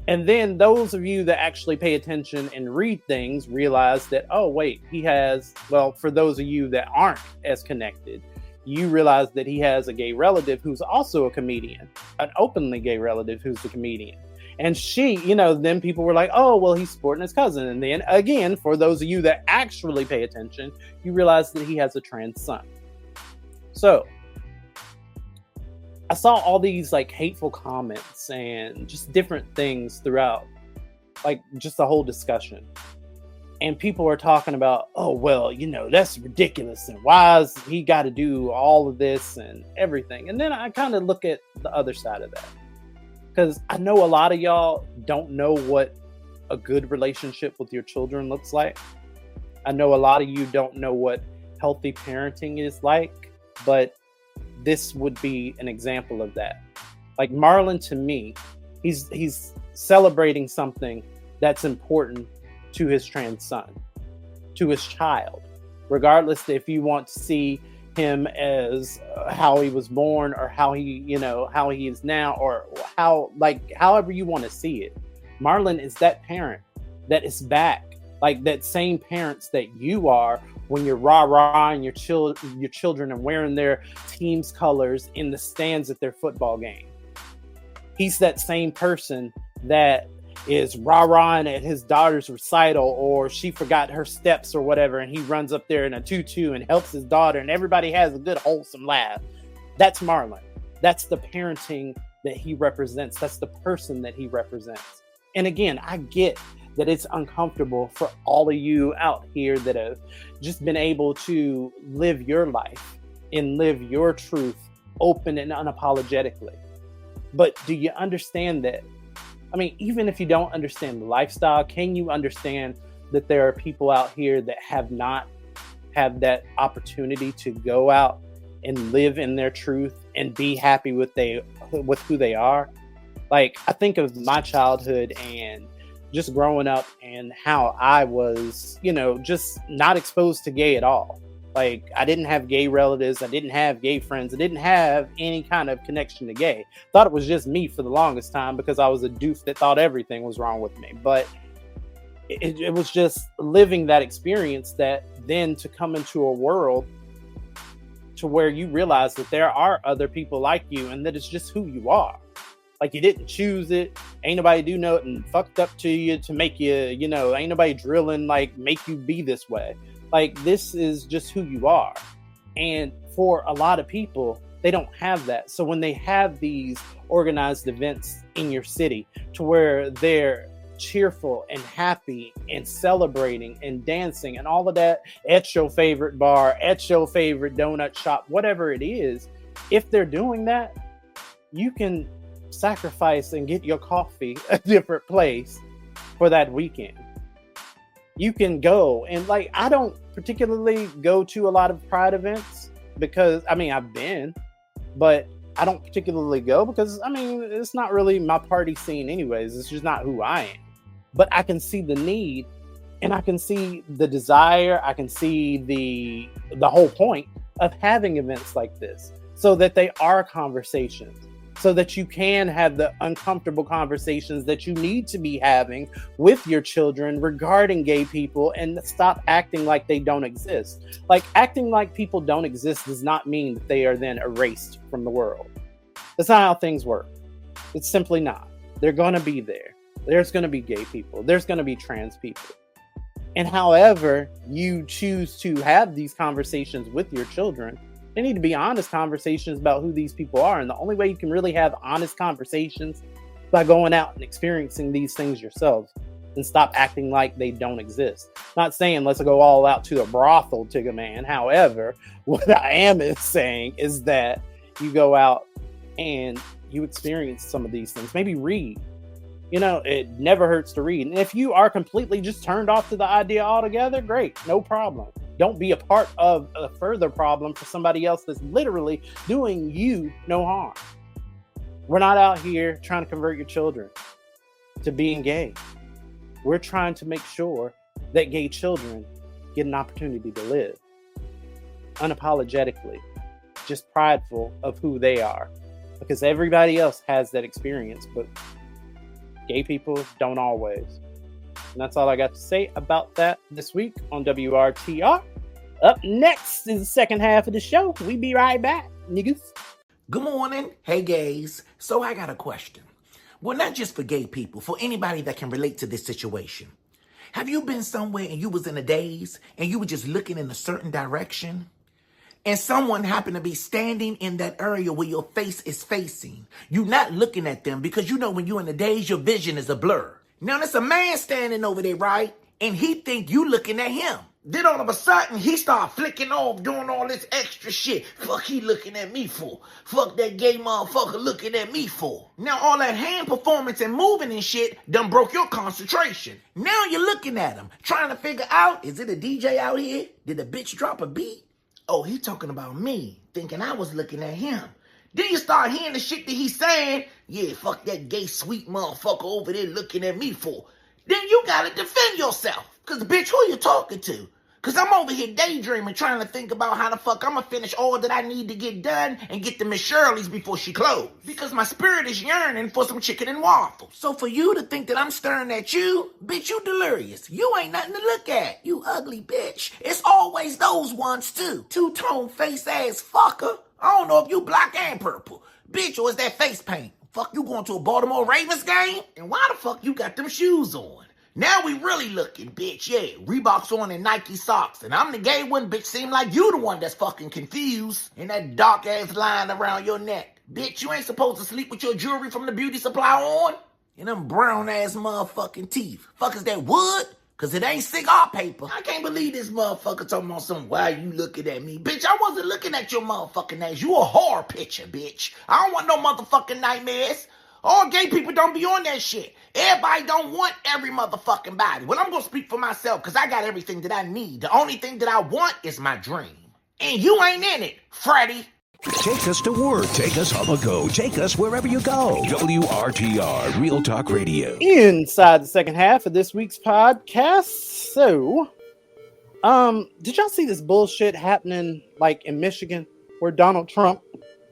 Speaker 2: And then those of you that actually pay attention and read things realize that, oh, wait, he has, well, for those of you that aren't as connected, you realize that he has a gay relative who's also a comedian, an openly gay relative who's a comedian. And she, then people were like, oh, well, he's supporting his cousin. And then again, for those of you that actually pay attention, you realize that he has a trans son. So I saw all these like hateful comments and just different things throughout, like just the whole discussion. And people are talking about, oh, well, that's ridiculous. And why has he got to do all of this and everything? And then I kind of look at the other side of that. Because I know a lot of y'all don't know what a good relationship with your children looks like. I know a lot of you don't know what healthy parenting is like, but this would be an example of that. Like Marlon, to me, he's celebrating something that's important to his trans son, to his child, regardless if you want to see him as how he was born or how he is now, or however you want to see it. Marlon is that parent that is back, like that same parents that you are when you're rah-rahing your children and wearing their team's colors in the stands at their football game. He's that same person that is rah-rahing at his daughter's recital, or she forgot her steps or whatever, and he runs up there in a tutu and helps his daughter, and everybody has a good wholesome laugh. That's Marlon. That's the parenting that he represents. That's the person that he represents. And again, I get that it's uncomfortable for all of you out here that have just been able to live your life and live your truth open and unapologetically. But do you understand that? I mean, even if you don't understand the lifestyle, can you understand that there are people out here that have not had that opportunity to go out and live in their truth and be happy with who they are? Like, I think of my childhood and just growing up and how I was, just not exposed to gay at all. Like, I didn't have gay relatives. I didn't have gay friends. I didn't have any kind of connection to gay. Thought it was just me for the longest time because I was a doof that thought everything was wrong with me. But it was just living that experience that then to come into a world to where you realize that there are other people like you and that it's just who you are. Like, you didn't choose it. Ain't nobody do nothing fucked up to you to make you, ain't nobody drilling, like, make you be this way. Like, this is just who you are. And for a lot of people, they don't have that. So when they have these organized events in your city to where they're cheerful and happy and celebrating and dancing and all of that at your favorite bar, at your favorite donut shop, whatever it is, if they're doing that, you can sacrifice and get your coffee a different place for that weekend. You can go and, like, I don't particularly go to a lot of pride events because, I mean, I've been, but I don't particularly go because, I mean, it's not really my party scene anyways. It's just not who I am. But I can see the need and I can see the desire. I can see the whole point of having events like this so that they are conversations, so that you can have the uncomfortable conversations that you need to be having with your children regarding gay people and stop acting like they don't exist. Like, acting like people don't exist does not mean that they are then erased from the world. That's not how things work. It's simply not. They're going to be there. There's going to be gay people. There's going to be trans people. And however you choose to have these conversations with your children, they need to be honest conversations about who these people are. And the only way you can really have honest conversations is by going out and experiencing these things yourselves and stop acting like they don't exist. Not saying let's go all out to a brothel, TiggaMann. However, what I am saying is that you go out and you experience some of these things. Maybe read. It never hurts to read. And if you are completely just turned off to the idea altogether, great, no problem. Don't be a part of a further problem for somebody else that's literally doing you no harm. We're not out here trying to convert your children to being gay. We're trying to make sure that gay children get an opportunity to live unapologetically, just prideful of who they are, because everybody else has that experience, but gay people don't always. And that's all I got to say about that this week on WRTR. Up next is the second half of the show. We be right back, niggas.
Speaker 10: Good morning. Hey, gays. So I got a question. Well, not just for gay people, for anybody that can relate to this situation. Have you been somewhere and you was in a daze and you were just looking in a certain direction? And someone happened to be standing in that area where your face is facing. You're not looking at them because when you're in a daze, your vision is a blur. Now there's a man standing over there, right? And he think you looking at him. Then all of a sudden, he start flicking off, doing all this extra shit. Fuck he looking at me for. Fuck that gay motherfucker looking at me for. Now all that hand performance and moving and shit done broke your concentration. Now you're looking at him, trying to figure out, is it a DJ out here? Did a bitch drop a beat? Oh, he talking about me, thinking I was looking at him. Then you start hearing the shit that he's saying. Yeah, fuck that gay sweet motherfucker over there looking at me for. Then you gotta defend yourself. Cause bitch, who you talking to? Cause I'm over here daydreaming, trying to think about how the fuck I'm gonna finish all that I need to get done and get to Miss Shirley's before she closed. Because my spirit is yearning for some chicken and waffles. So for you to think that I'm staring at you, bitch, you delirious. You ain't nothing to look at, you ugly bitch. It's always those ones too. Two-tone face ass fucker. I don't know if you black and purple. Bitch, or is that face paint? Fuck, you going to a Baltimore Ravens game? And why the fuck you got them shoes on? Now we really looking, bitch, yeah. Reeboks on and Nike socks. And I'm the gay one, bitch. Seem like you the one that's fucking confused. And that dark-ass line around your neck. Bitch, you ain't supposed to sleep with your jewelry from the beauty supply on. And them brown-ass motherfucking teeth. Fuck, is that wood? Cause it ain't cigar paper. I can't believe this motherfucker talking about some, why you looking at me? Bitch, I wasn't looking at your motherfucking ass. You a horror picture, bitch. I don't want no motherfucking nightmares. All gay people don't be on that shit. Everybody don't want every motherfucking body. Well, I'm gonna speak for myself because I got everything that I need. The only thing that I want is my dream. And you ain't in it, Freddie.
Speaker 1: Take us to work. Take us on the go. Take us wherever you go. WRTR, Real Talk Radio.
Speaker 2: Inside the second half of this week's podcast. So, did y'all see this bullshit happening like in Michigan where Donald Trump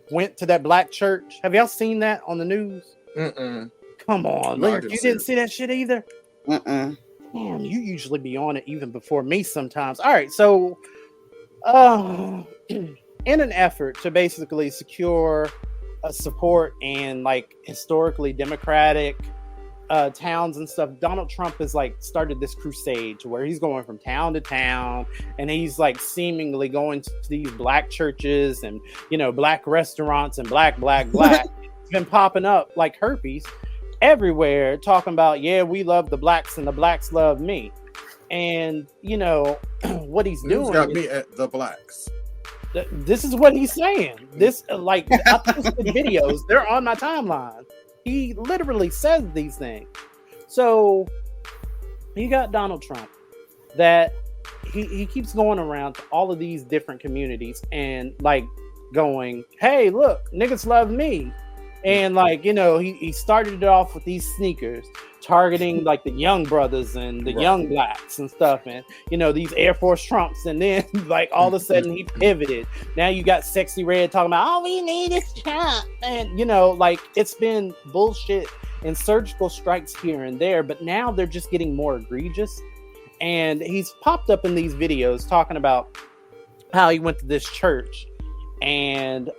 Speaker 2: went to that black church? Have y'all seen that on the news?
Speaker 4: Mm-mm.
Speaker 2: Come on,
Speaker 4: No,
Speaker 2: Lyric, you didn't see that shit either?
Speaker 3: Mm-mm.
Speaker 2: Damn, you usually be on it even before me sometimes. All right, so in an effort to basically secure support and like historically democratic towns and stuff, Donald Trump has like started this crusade to where he's going from town to town and he's like seemingly going to these black churches and black restaurants and black it's been popping up like herpes everywhere, talking about, yeah, we love the blacks and the blacks love me. And what he's doing
Speaker 4: got me at the blacks.
Speaker 2: This is what he's saying. This I posted videos, they're on my timeline. He literally says these things. So you got Donald Trump that he keeps going around to all of these different communities and like going, hey, look, niggas love me. And like, he started it off with these sneakers targeting like the young brothers and the young blacks and stuff. And, these Air Force Trumps. And then like all of a sudden he pivoted. Now you got Sexy Red talking about, all we need is Trump. And, like it's been bullshit and surgical strikes here and there. But now they're just getting more egregious. And he's popped up in these videos talking about how he went to this church and,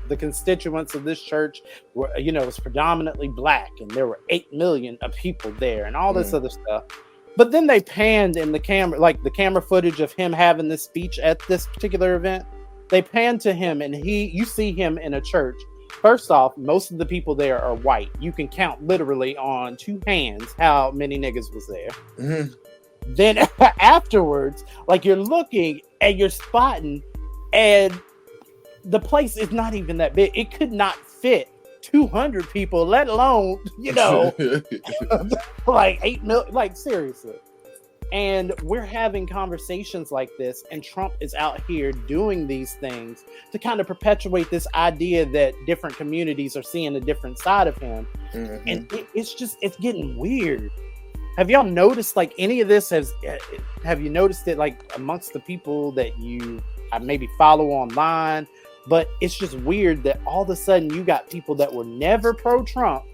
Speaker 2: the constituents of this church were, was predominantly black, and there were 8 million of people there, and all this other stuff. But then they panned in the camera, like the camera footage of him having this speech at this particular event. They panned to him, and you see him in a church. First off, most of the people there are white. You can count literally on 2 hands how many niggas was there.
Speaker 4: Mm-hmm.
Speaker 2: Then afterwards, like you're looking and you're spotting, and the place is not even that big. It could not fit 200 people, let alone, like 8 million, like seriously. And we're having conversations like this, and Trump is out here doing these things to kind of perpetuate this idea that different communities are seeing a different side of him. Mm-hmm. And it's getting weird. Have y'all noticed like any of this? Have you noticed it like amongst the people that you maybe follow online? But it's just weird that all of a sudden you got people that were never pro-Trump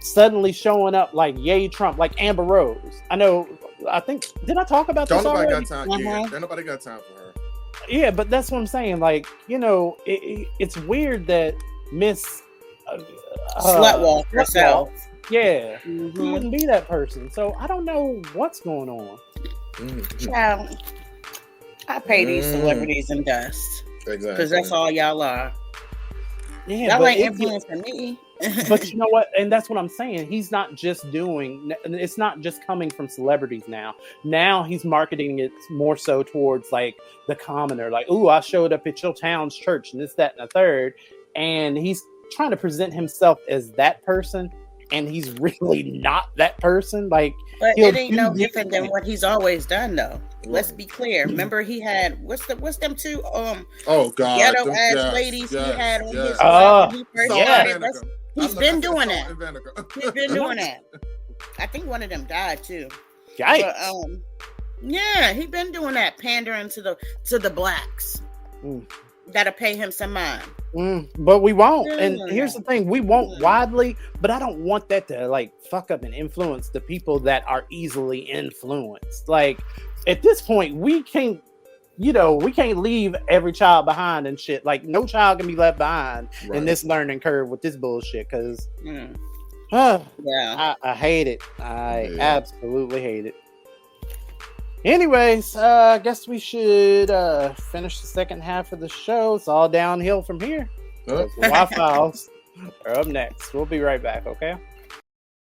Speaker 2: suddenly showing up like yay Trump, like Amber Rose. I think, did I talk about this already?
Speaker 4: Nobody got time. Yeah, nobody got time for her.
Speaker 2: Yeah, but that's what I'm saying. Like, it's weird that Miss
Speaker 3: Slutwalk herself.
Speaker 2: Yeah, wouldn't be that person. So I don't know what's going on.
Speaker 3: Child, I pay these celebrities in dust. Exactly. Because that's all y'all are.
Speaker 2: Yeah,
Speaker 3: y'all ain't influencing me.
Speaker 2: But you know what? And that's what I'm saying. He's not just it's not just coming from celebrities now. Now he's marketing it more so towards like the commoner. Like, ooh, I showed up at your town's church and this, that, and the third. And he's trying to present himself as that person. And he's really not that person. Like,
Speaker 3: but it ain't no different than what he's always done, though. Let's be clear. Remember, he had what's them 2
Speaker 4: oh god
Speaker 3: ghetto ass ladies he had on his he's been doing that. He's been doing that. I think one of them died too.
Speaker 2: Yikes.
Speaker 3: But, yeah, he's been doing that, pandering to the blacks. Gotta pay him some mind.
Speaker 2: But we won't. And here's the thing, we won't widely, but I don't want that to like fuck up and influence the people that are easily influenced. Like at this point, we can't leave every child behind and shit. Like no child can be left behind in this learning curve with this bullshit. Cause I hate it. I absolutely hate it. Anyways, I guess we should finish the second half of the show. It's all downhill from here. The Wi-Fi's are up next. We'll be right back, okay?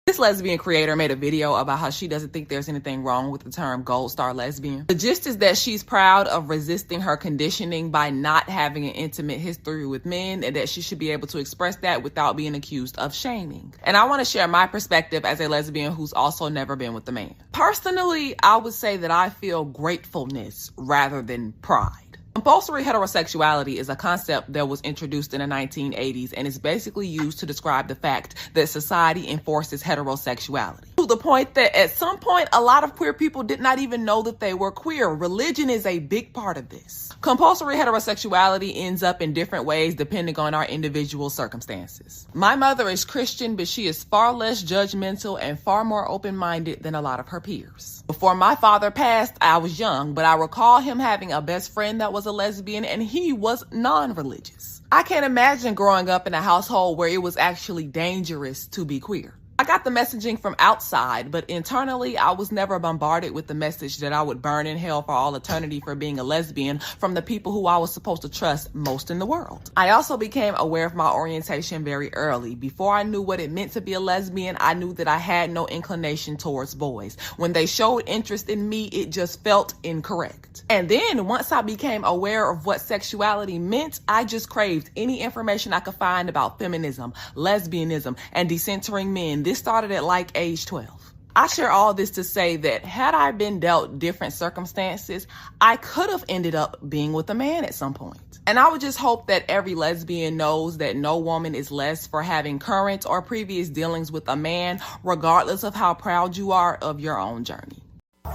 Speaker 6: This lesbian creator made a video about how she doesn't think there's anything wrong with the term gold star lesbian. The gist is that she's proud of resisting her conditioning by not having an intimate history with men, and that she should be able to express that without being accused of shaming. And I want to share my perspective as a lesbian who's also never been with a man. Personally, I would say that I feel gratefulness rather than pride. Compulsory heterosexuality is a concept that was introduced in the 1980s and is basically used to describe the fact that society enforces heterosexuality. To the point that at some point, a lot of queer people did not even know that they were queer. Religion is a big part of this. Compulsory heterosexuality ends up in different ways depending on our individual circumstances. My mother is Christian, but she is far less judgmental and far more open-minded than a lot of her peers. Before my father passed, I was young, but I recall him having a best friend that was a lesbian, and he was non-religious. I can't imagine growing up in a household where it was actually dangerous to be queer. I got the messaging from outside, but internally, I was never bombarded with the message that I would burn in hell for all eternity for being a lesbian from the people who I was supposed to trust most in the world. I also became aware of my orientation very early. Before I knew what it meant to be a lesbian, I knew that I had no inclination towards boys. When they showed interest in me, it just felt incorrect. And then once I became aware of what sexuality meant, I just craved any information I could find about feminism, lesbianism, and decentering men. This started at like age 12. I share all this to say that had I been dealt different circumstances, I could have ended up being with a man at some point. And I would just hope that every lesbian knows that no woman is less for having current or previous dealings with a man, regardless of how proud you are of your own journey.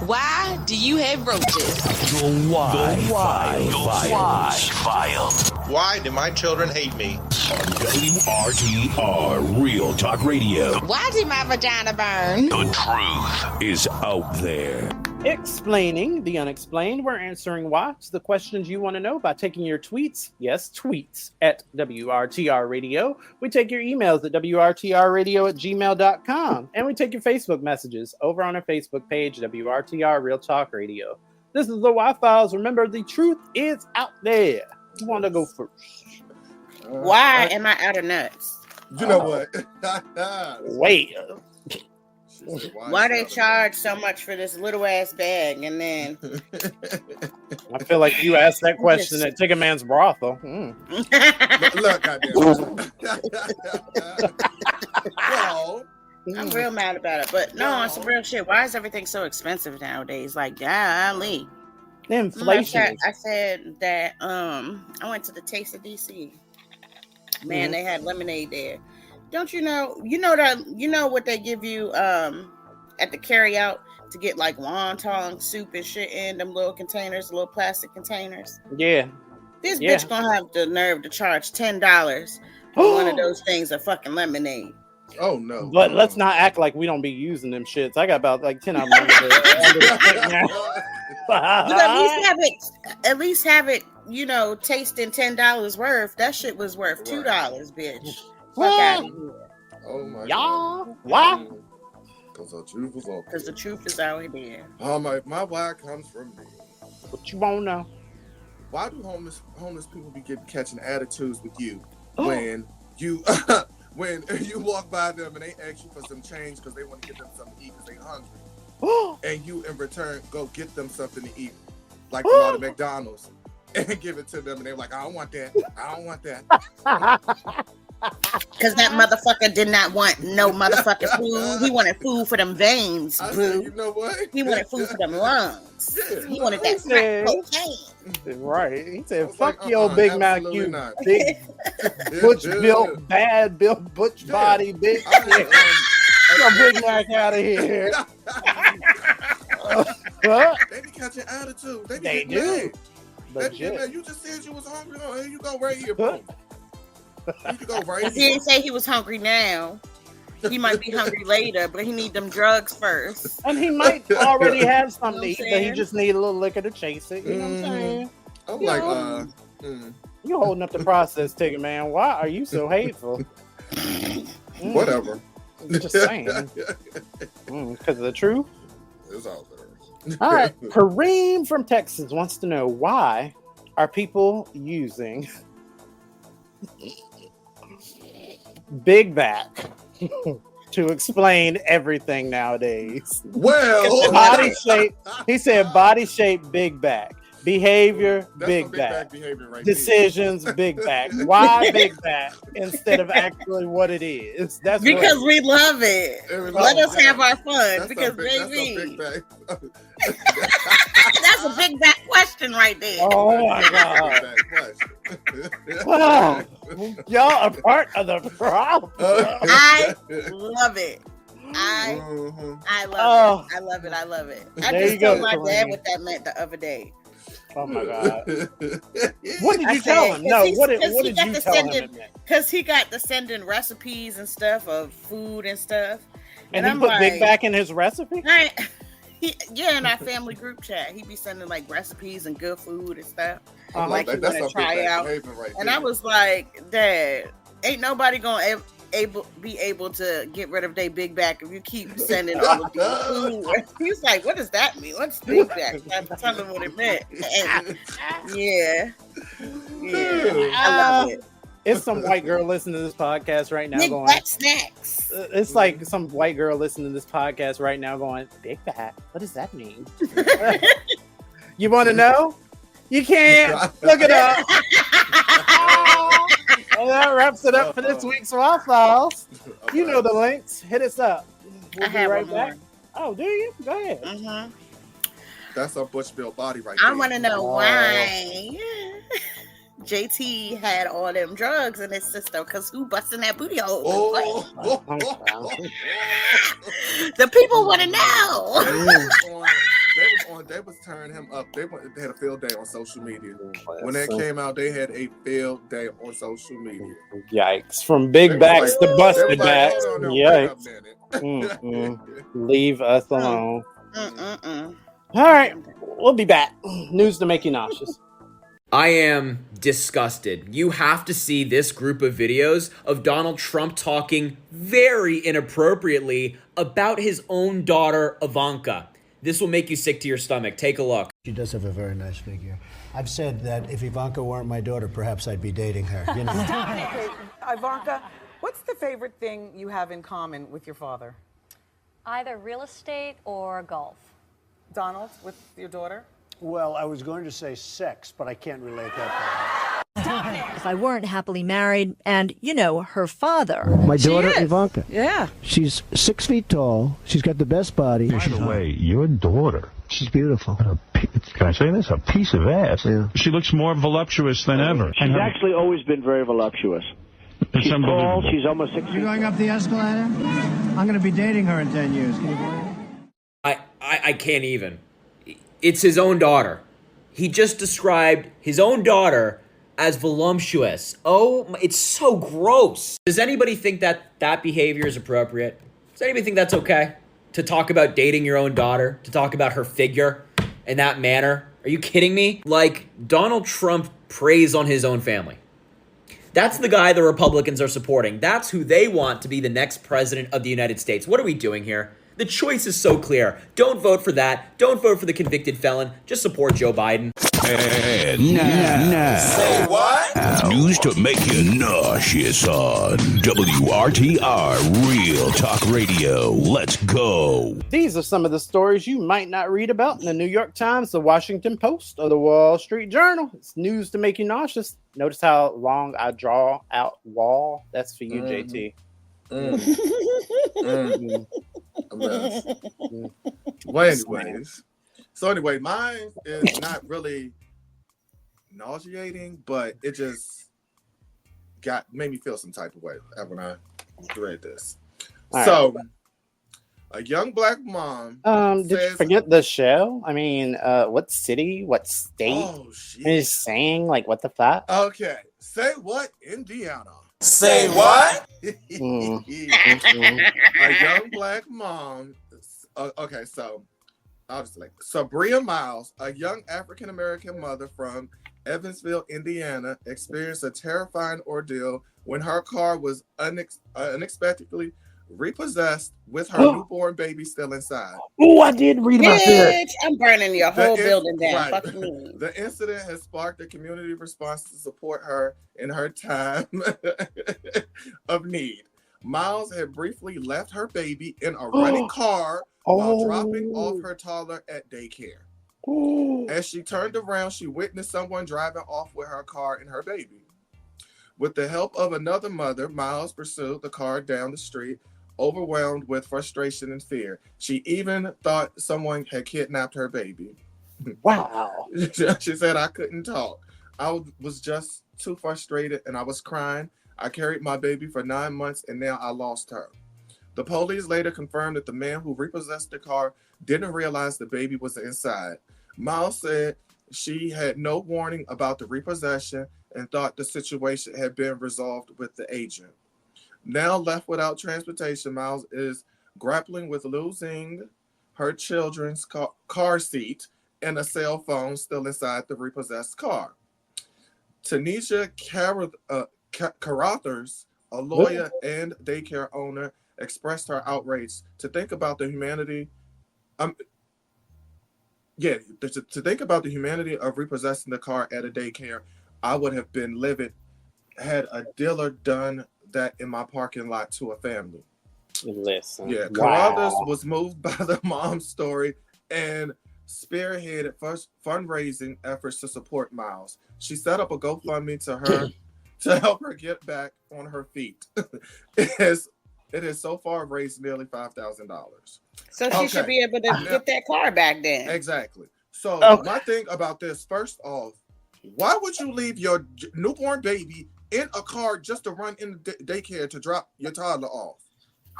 Speaker 11: Why do you have roaches?
Speaker 1: The Why File.
Speaker 12: Why do my children hate me?
Speaker 1: WRTR, Real Talk Radio.
Speaker 11: Why did my vagina burn?
Speaker 1: The truth is out there.
Speaker 2: Explaining the unexplained. We're answering what's the questions you want to know by taking your tweets. Yes, tweets at WRTR Radio. We take your emails at WRTRradio@gmail.com. And we take your Facebook messages over on our Facebook page, WRTR Real Talk Radio. This is the Y-Files. Remember, the truth is out there. Who want to go first?
Speaker 3: Why am I out of nuts?
Speaker 4: You know what?
Speaker 2: Wait.
Speaker 3: Why they charge so much for this little ass bag? And then
Speaker 2: I feel like you asked that question at TiggaMann's brothel.
Speaker 4: Look, well,
Speaker 3: I'm real mad about it. But no, on some real shit. Why is everything so expensive nowadays? Like, golly.
Speaker 2: Inflation.
Speaker 3: I said that I went to the Taste of DC. Man, they had lemonade there. Don't you know what they give you at the carry out to get like wonton soup and shit in them little containers, little plastic containers?
Speaker 2: Yeah.
Speaker 3: This bitch gonna have the nerve to charge $10 for one of those things of fucking lemonade.
Speaker 4: Oh no.
Speaker 2: But let's not act like we don't be using them shits. I got about like 10 of them under the
Speaker 3: At least have it, tasting $10 worth. That shit was worth $2, bitch. Fuck out of here.
Speaker 4: Oh my
Speaker 2: God. Why?
Speaker 4: Because the truth is out.
Speaker 3: Because the truth is out here.
Speaker 4: Oh my why comes from me.
Speaker 2: What you won't know?
Speaker 4: Why do homeless people be catching attitudes with you when you when you walk by them and they ask you for some change because they want to get them something to eat because they're hungry, and you in return go get them something to eat, like from out of McDonald's, and give it to them, and they're like, I don't want that.
Speaker 3: Because that motherfucker did not want no motherfucking food. He wanted food for them veins, boo.
Speaker 4: You know what?
Speaker 3: He wanted food for them lungs.
Speaker 4: Yeah.
Speaker 3: He wanted that crack cocaine.
Speaker 2: Right. He said, fuck
Speaker 4: like,
Speaker 2: your Big Mac, you
Speaker 4: not.
Speaker 2: big butch-built, bad-built butch body, bitch. Get your Big Mac out of here.
Speaker 4: They be catching attitude.
Speaker 2: They do.
Speaker 4: Legit. You just said you was hungry. Oh, here you go right here, bro. You go right
Speaker 3: he didn't say he was hungry now. He might be hungry later, but he need them drugs first.
Speaker 2: And he might already have something to eat, but he just need a little liquor to chase it. You know what I'm saying?
Speaker 4: I'm
Speaker 2: You holding up the process, TiggaMann. Why are you so hateful?
Speaker 4: Whatever.
Speaker 2: Just saying. Because of the truth?
Speaker 4: It's out there.
Speaker 2: All right. Kareem from Texas wants to know, why are people using Big Back to explain everything nowadays?
Speaker 4: Well,
Speaker 2: body shape. He said body shape, Big Back. Behavior, Big Back.
Speaker 4: Right
Speaker 2: Decisions, Big Back. Why Big Back instead of actually what it is? That's
Speaker 3: because we love it. Let us have our fun. Because baby, that's a Big Back question right there.
Speaker 2: Oh my God! Wow, y'all are part of the problem.
Speaker 3: I love it. I love it. I love it. I love it. I just told my dad what that meant the other day.
Speaker 2: Oh my God! What did you tell him? No, what did you tell him?
Speaker 3: Because he got to sending recipes and stuff of food and stuff.
Speaker 2: And he put Big Back in his recipe?
Speaker 3: In our family group chat, he'd be sending like recipes and good food and stuff. Like he
Speaker 4: that's
Speaker 3: want to try out.
Speaker 4: Right
Speaker 3: and I was like, Dad, ain't nobody gonna be able to get rid of their Big Back if you keep sending all of these food. He's like, what does that mean? What's Big Back? I tell him what it meant. And yeah, I love it.
Speaker 2: It's some white girl listening to this podcast right now
Speaker 3: Big
Speaker 2: going,
Speaker 3: Back snacks.
Speaker 2: It's like some white girl listening to this podcast right now going, Big Back? What does that mean? You want to know? You can't. Look it up. And that wraps it up for this week's Raw Files. You know the links. Hit us up. We'll be right back. Oh, do you? Go ahead.
Speaker 3: Mm-hmm.
Speaker 4: That's a Bush-built body right
Speaker 3: there.
Speaker 4: I
Speaker 3: want to know why JT had all them drugs in his system, because who busting that booty hole? The people want to know.
Speaker 4: They was turning him up. They had a field day on social media. When that came out, they had a field day on social media.
Speaker 2: Yikes. From Big Backs to busted backs. Yikes. Leave us alone. All right, we'll be back. News to make you nauseous.
Speaker 13: I am disgusted. You have to see this group of videos of Donald Trump talking very inappropriately about his own daughter, Ivanka. This will make you sick to your stomach. Take a look.
Speaker 14: She does have a very nice figure. I've said that if Ivanka weren't my daughter, perhaps I'd be dating her. You know.
Speaker 15: Okay, Ivanka, what's the favorite thing you have in common with your father?
Speaker 16: Either real estate or golf.
Speaker 15: Donald, with your daughter?
Speaker 14: Well, I was going to say sex, but I can't relate that.
Speaker 17: If I weren't happily married and, you know, her father.
Speaker 14: My daughter, Ivanka.
Speaker 15: Yeah.
Speaker 14: She's 6 feet tall. She's got the best body.
Speaker 18: By the way, your daughter.
Speaker 14: She's beautiful.
Speaker 18: Can I say this? A piece of ass.
Speaker 14: Yeah.
Speaker 18: She looks more voluptuous than ever.
Speaker 19: She's actually always been very voluptuous.
Speaker 18: It's
Speaker 19: She's
Speaker 18: unbelievable.
Speaker 19: tall. She's almost 6 feet.
Speaker 14: You going up the escalator? I'm going to be dating her in 10 years. Can you believe it?
Speaker 13: I can't even. It's his own daughter. He just described his own daughter as voluptuous. Oh, it's so gross. Does anybody think that that behavior is appropriate? Does anybody think that's okay? To talk about dating your own daughter? To talk about her figure in that manner? Are you kidding me? Like, Donald Trump preys on his own family. That's the guy the Republicans are supporting. That's who they want to be the next president of the United States. What are we doing here? The choice is so clear. Don't vote for that. Don't vote for the convicted felon. Just support Joe Biden.
Speaker 1: And now,
Speaker 12: Say what?
Speaker 1: news to make you nauseous on WRTR Real Talk Radio. Let's go.
Speaker 2: These are some of the stories you might not read about in the New York Times, the Washington Post, or the Wall Street Journal. It's news to make you nauseous. Notice how long I draw out wall? That's for you, JT.
Speaker 4: Well, anyway, mine is not really nauseating, but it just made me feel some type of way when I read this. So, a young black mom.
Speaker 2: Did you forget the show? I mean, what city? What state? Oh, shit. Is saying like what the fuck?
Speaker 4: Okay, say what, Indiana?
Speaker 12: Say what?
Speaker 4: A young black mom. Okay, so I'll just like Sabria Miles, a young African-American mother from Evansville, Indiana, experienced a terrifying ordeal when her car was unexpectedly repossessed with her newborn baby still inside.
Speaker 2: Oh, I did read about that.
Speaker 3: I'm burning your whole building down.
Speaker 4: Right.
Speaker 3: Fuck me.
Speaker 4: The incident has sparked a community response to support her in her time of need. Miles had briefly left her baby in a running car while dropping off her toddler at daycare. As she turned around, she witnessed someone driving off with her car and her baby. With the help of another mother, Miles pursued the car down the street, overwhelmed with frustration and fear. She even thought someone had kidnapped her baby.
Speaker 2: Wow.
Speaker 4: She said, I couldn't talk. I was just too frustrated and I was crying. I carried my baby for 9 months and now I lost her. The police later confirmed that the man who repossessed the car didn't realize the baby was inside. Miles said she had no warning about the repossession and thought the situation had been resolved with the agent. Now left without transportation, Miles is grappling with losing her children's car seat and a cell phone still inside the repossessed car. Tanisha Carruthers, a lawyer and daycare owner, expressed her outrage to think about the humanity. To think about the humanity of repossessing the car at a daycare. I would have been livid had a dealer done that in my parking lot to a family.
Speaker 2: Listen.
Speaker 4: Yeah, Carruthers was moved by the mom's story and spearheaded fundraising efforts to support Miles. She set up a GoFundMe to help her get back on her feet. It has so far raised nearly $5,000.
Speaker 3: So she should be able to get that car back then.
Speaker 4: Exactly. So my thing about this, first off, why would you leave your newborn baby in a car just to run in the daycare to drop your toddler off?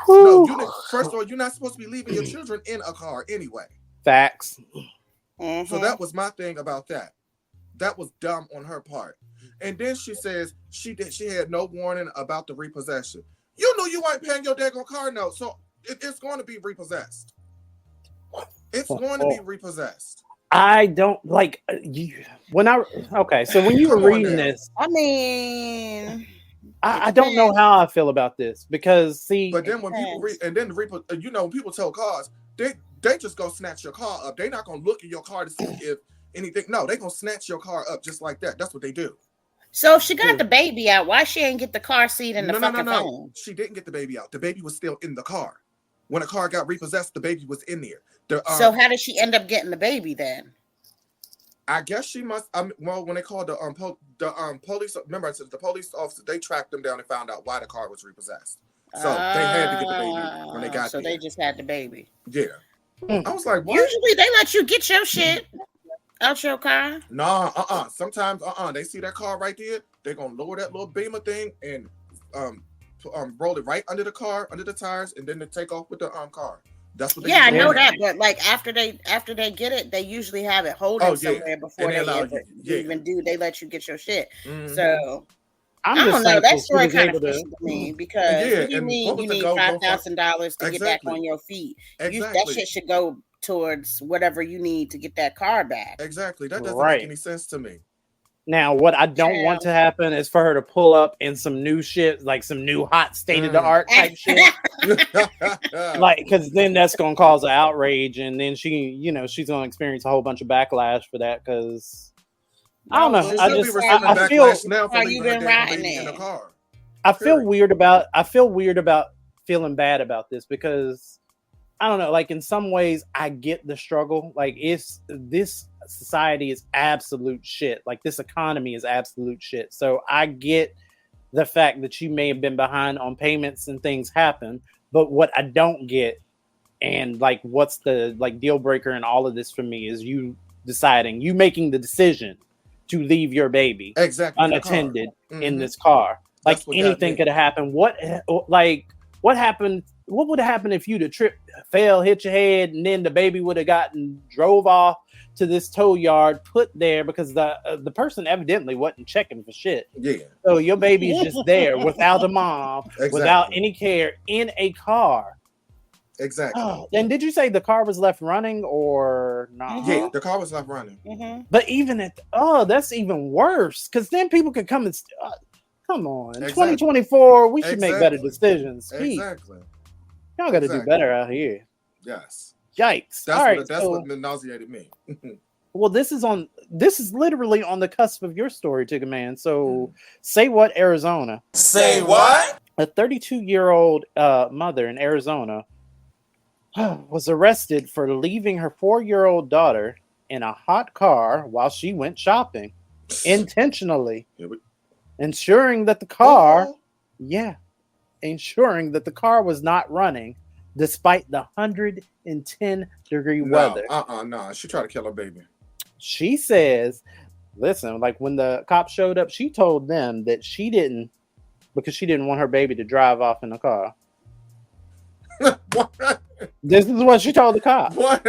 Speaker 4: No, first of all, you're not supposed to be leaving your children in a car anyway.
Speaker 2: Facts.
Speaker 4: So that was my thing about that. That was dumb on her part. And then she says she had no warning about the repossession. You knew you weren't paying your daggone car note, so it's going to be repossessed. It's going to be repossessed.
Speaker 2: I don't like okay. So when you were reading this,
Speaker 3: I mean,
Speaker 2: I don't know how I feel about this because
Speaker 4: but then when people when people tow cars, they just go snatch your car up. They're not gonna look at your car to see if anything. No, they gonna snatch your car up just like that. That's what they do.
Speaker 3: So if she got the baby out, why she ain't get the car seat in the fucking phone?
Speaker 4: She didn't get the baby out. The baby was still in the car. When the car got repossessed, the baby was in there.
Speaker 3: So how did she end up getting the baby then?
Speaker 4: I guess she must. Well, when they called the police, remember I said the police officer, they tracked them down and found out why the car was repossessed. So they had to get the baby when they got there.
Speaker 3: So they just had the baby.
Speaker 4: Yeah. I was like, what?
Speaker 3: Usually they let you get your shit out your car.
Speaker 4: Nah, sometimes they see that car right there, they're gonna lower that little beamer thing and roll it right under the car, under the tires, and then they take off with the car. That's what they
Speaker 3: I know that, but like after they get it, they usually have it holding somewhere before they even do. They let you get your shit.
Speaker 4: Mm-hmm.
Speaker 3: So I don't know. That story kind of fishy to me because what do you mean you need $5,000 to get back on your feet? That shit should go towards whatever you need to get that car back.
Speaker 4: Exactly. That doesn't make any sense to me.
Speaker 2: Now, what I don't want to happen is for her to pull up in some new shit, like some new hot state-of-the-art type shit. Like, because then that's going to cause an outrage, and then she's going to experience a whole bunch of backlash for that, because I don't know. I feel
Speaker 3: how you been riding it.
Speaker 2: I feel weird about feeling bad about this, because I don't know, like in some ways I get the struggle. Like this society is absolute shit. Like this economy is absolute shit. So I get the fact that you may have been behind on payments and things happen. But what I don't get, and like what's the like deal breaker in all of this for me, is you making the decision to leave your baby unattended in this car. Like anything could have happened. What happened? What would have happened if you'd have tripped, fell, hit your head, and then the baby would have drove off to this tow yard, put there because the person evidently wasn't checking for shit.
Speaker 4: Yeah.
Speaker 2: So your baby's just there without a mom, without any care, in a car.
Speaker 4: Exactly.
Speaker 2: Oh, and did you say the car was left running or not?
Speaker 4: Yeah, the car was left running.
Speaker 3: Mm-hmm.
Speaker 2: But even that's even worse, because then people could come and come on. In 2024, we should make better decisions.
Speaker 4: Exactly.
Speaker 2: Y'all got to do better out here.
Speaker 4: Yes.
Speaker 2: Yikes.
Speaker 4: That's what nauseated me.
Speaker 2: Well, this is literally on the cusp of your story, TiggaMann. So say what, Arizona?
Speaker 12: Say what?
Speaker 2: A 32-year-old mother in Arizona was arrested for leaving her 4-year-old daughter in a hot car while she went shopping intentionally, ensuring that the car was not running despite the 110-degree weather.
Speaker 4: No. She tried to kill her baby.
Speaker 2: She says, listen, like when the cops showed up, she told them that she didn't want her baby to drive off in the car. This is what she told the cop.
Speaker 4: What?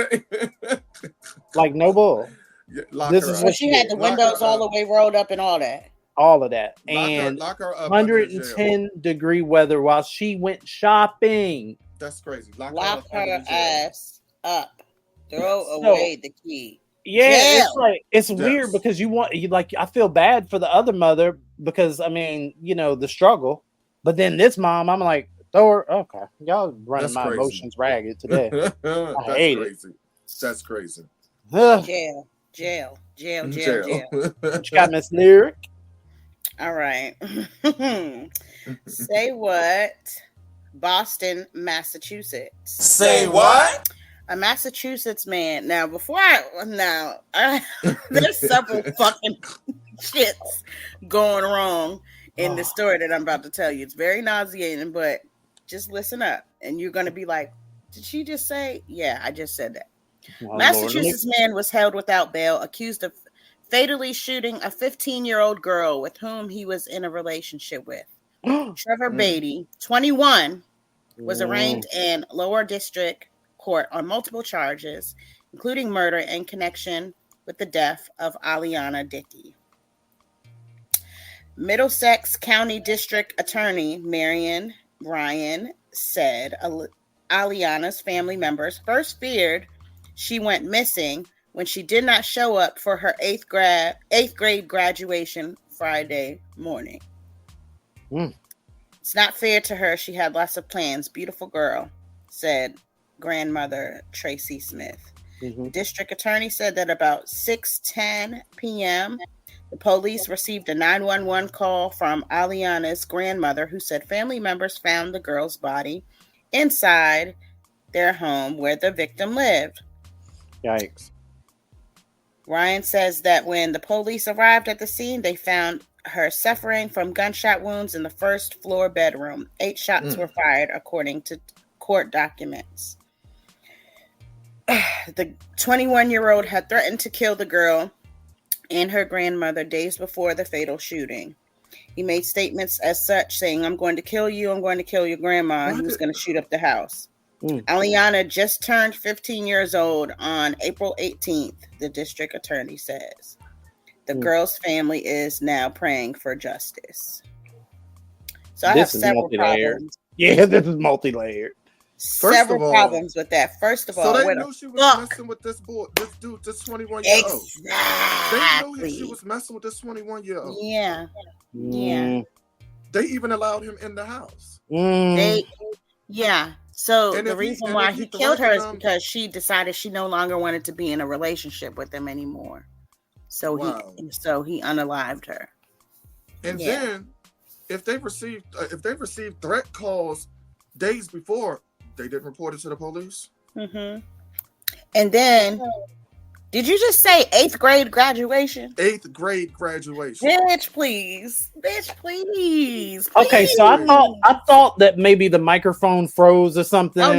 Speaker 2: Like, no bull. This is what
Speaker 3: she had the windows all the way rolled up and all that.
Speaker 2: All of that. And
Speaker 4: lock her up
Speaker 2: 110-degree weather while she went shopping.
Speaker 4: That's crazy.
Speaker 3: Lock her ass up. Throw away the key.
Speaker 2: Yeah, it's weird because I feel bad for the other mother because the struggle. But then this mom, I'm like, throw her. Okay, y'all running my emotions ragged today. I hate it.
Speaker 4: That's crazy.
Speaker 3: Jail.
Speaker 2: What you got, Miss Lyric?
Speaker 3: All right. Say what? Boston, Massachusetts.
Speaker 12: Say what?
Speaker 3: A Massachusetts man. Now, there's several fucking shits going wrong in the story that I'm about to tell you. It's very nauseating, but just listen up, and you're going to be like, did she just say? Yeah, I just said that. Massachusetts man was held without bail, accused of fatally shooting a 15-year-old girl with whom he was in a relationship with. Trevor Beatty, 21, was arraigned in lower district court on multiple charges, including murder in connection with the death of Aliana Dickey. Middlesex County District Attorney Marion Bryan said Aliana's family members first feared she went missing when she did not show up for her eighth grade graduation Friday morning. It's not fair to her. She had lots of plans. Beautiful girl, said grandmother Tracy Smith. The district attorney said that about 6:10 p.m., the police received a 911 call from Aliana's grandmother, who said family members found the girl's body inside their home where the victim lived.
Speaker 2: Yikes.
Speaker 3: Ryan says that when the police arrived at the scene, they found her suffering from gunshot wounds in the first floor bedroom. 8 shots were fired, according to court documents. The 21-year-old had threatened to kill the girl and her grandmother days before the fatal shooting. He made statements as such, saying, "I'm going to kill you. I'm going to kill your grandma." He was going to shoot up the house. Aliana just turned 15 years old on April 18th, the district attorney says. The girl's family is now praying for justice. So I have several problems.
Speaker 2: Yeah, this is multi-layered.
Speaker 3: Several problems with that. First of all,
Speaker 4: so they knew she was messing with this boy, this dude, this 21-year-old.
Speaker 3: Exactly.
Speaker 4: They knew she was messing with this 21-year-old.
Speaker 3: Yeah.
Speaker 4: They even allowed him in the house.
Speaker 3: So and the reason why he killed her is because she decided she no longer wanted to be in a relationship with him anymore. So he unalived her.
Speaker 4: And then if they received threat calls days before, they didn't report it to the police.
Speaker 3: And then, did you just say 8th grade graduation?
Speaker 4: 8th grade graduation.
Speaker 3: Bitch, please.
Speaker 2: Okay, so I thought that maybe the microphone froze or something.
Speaker 3: Oh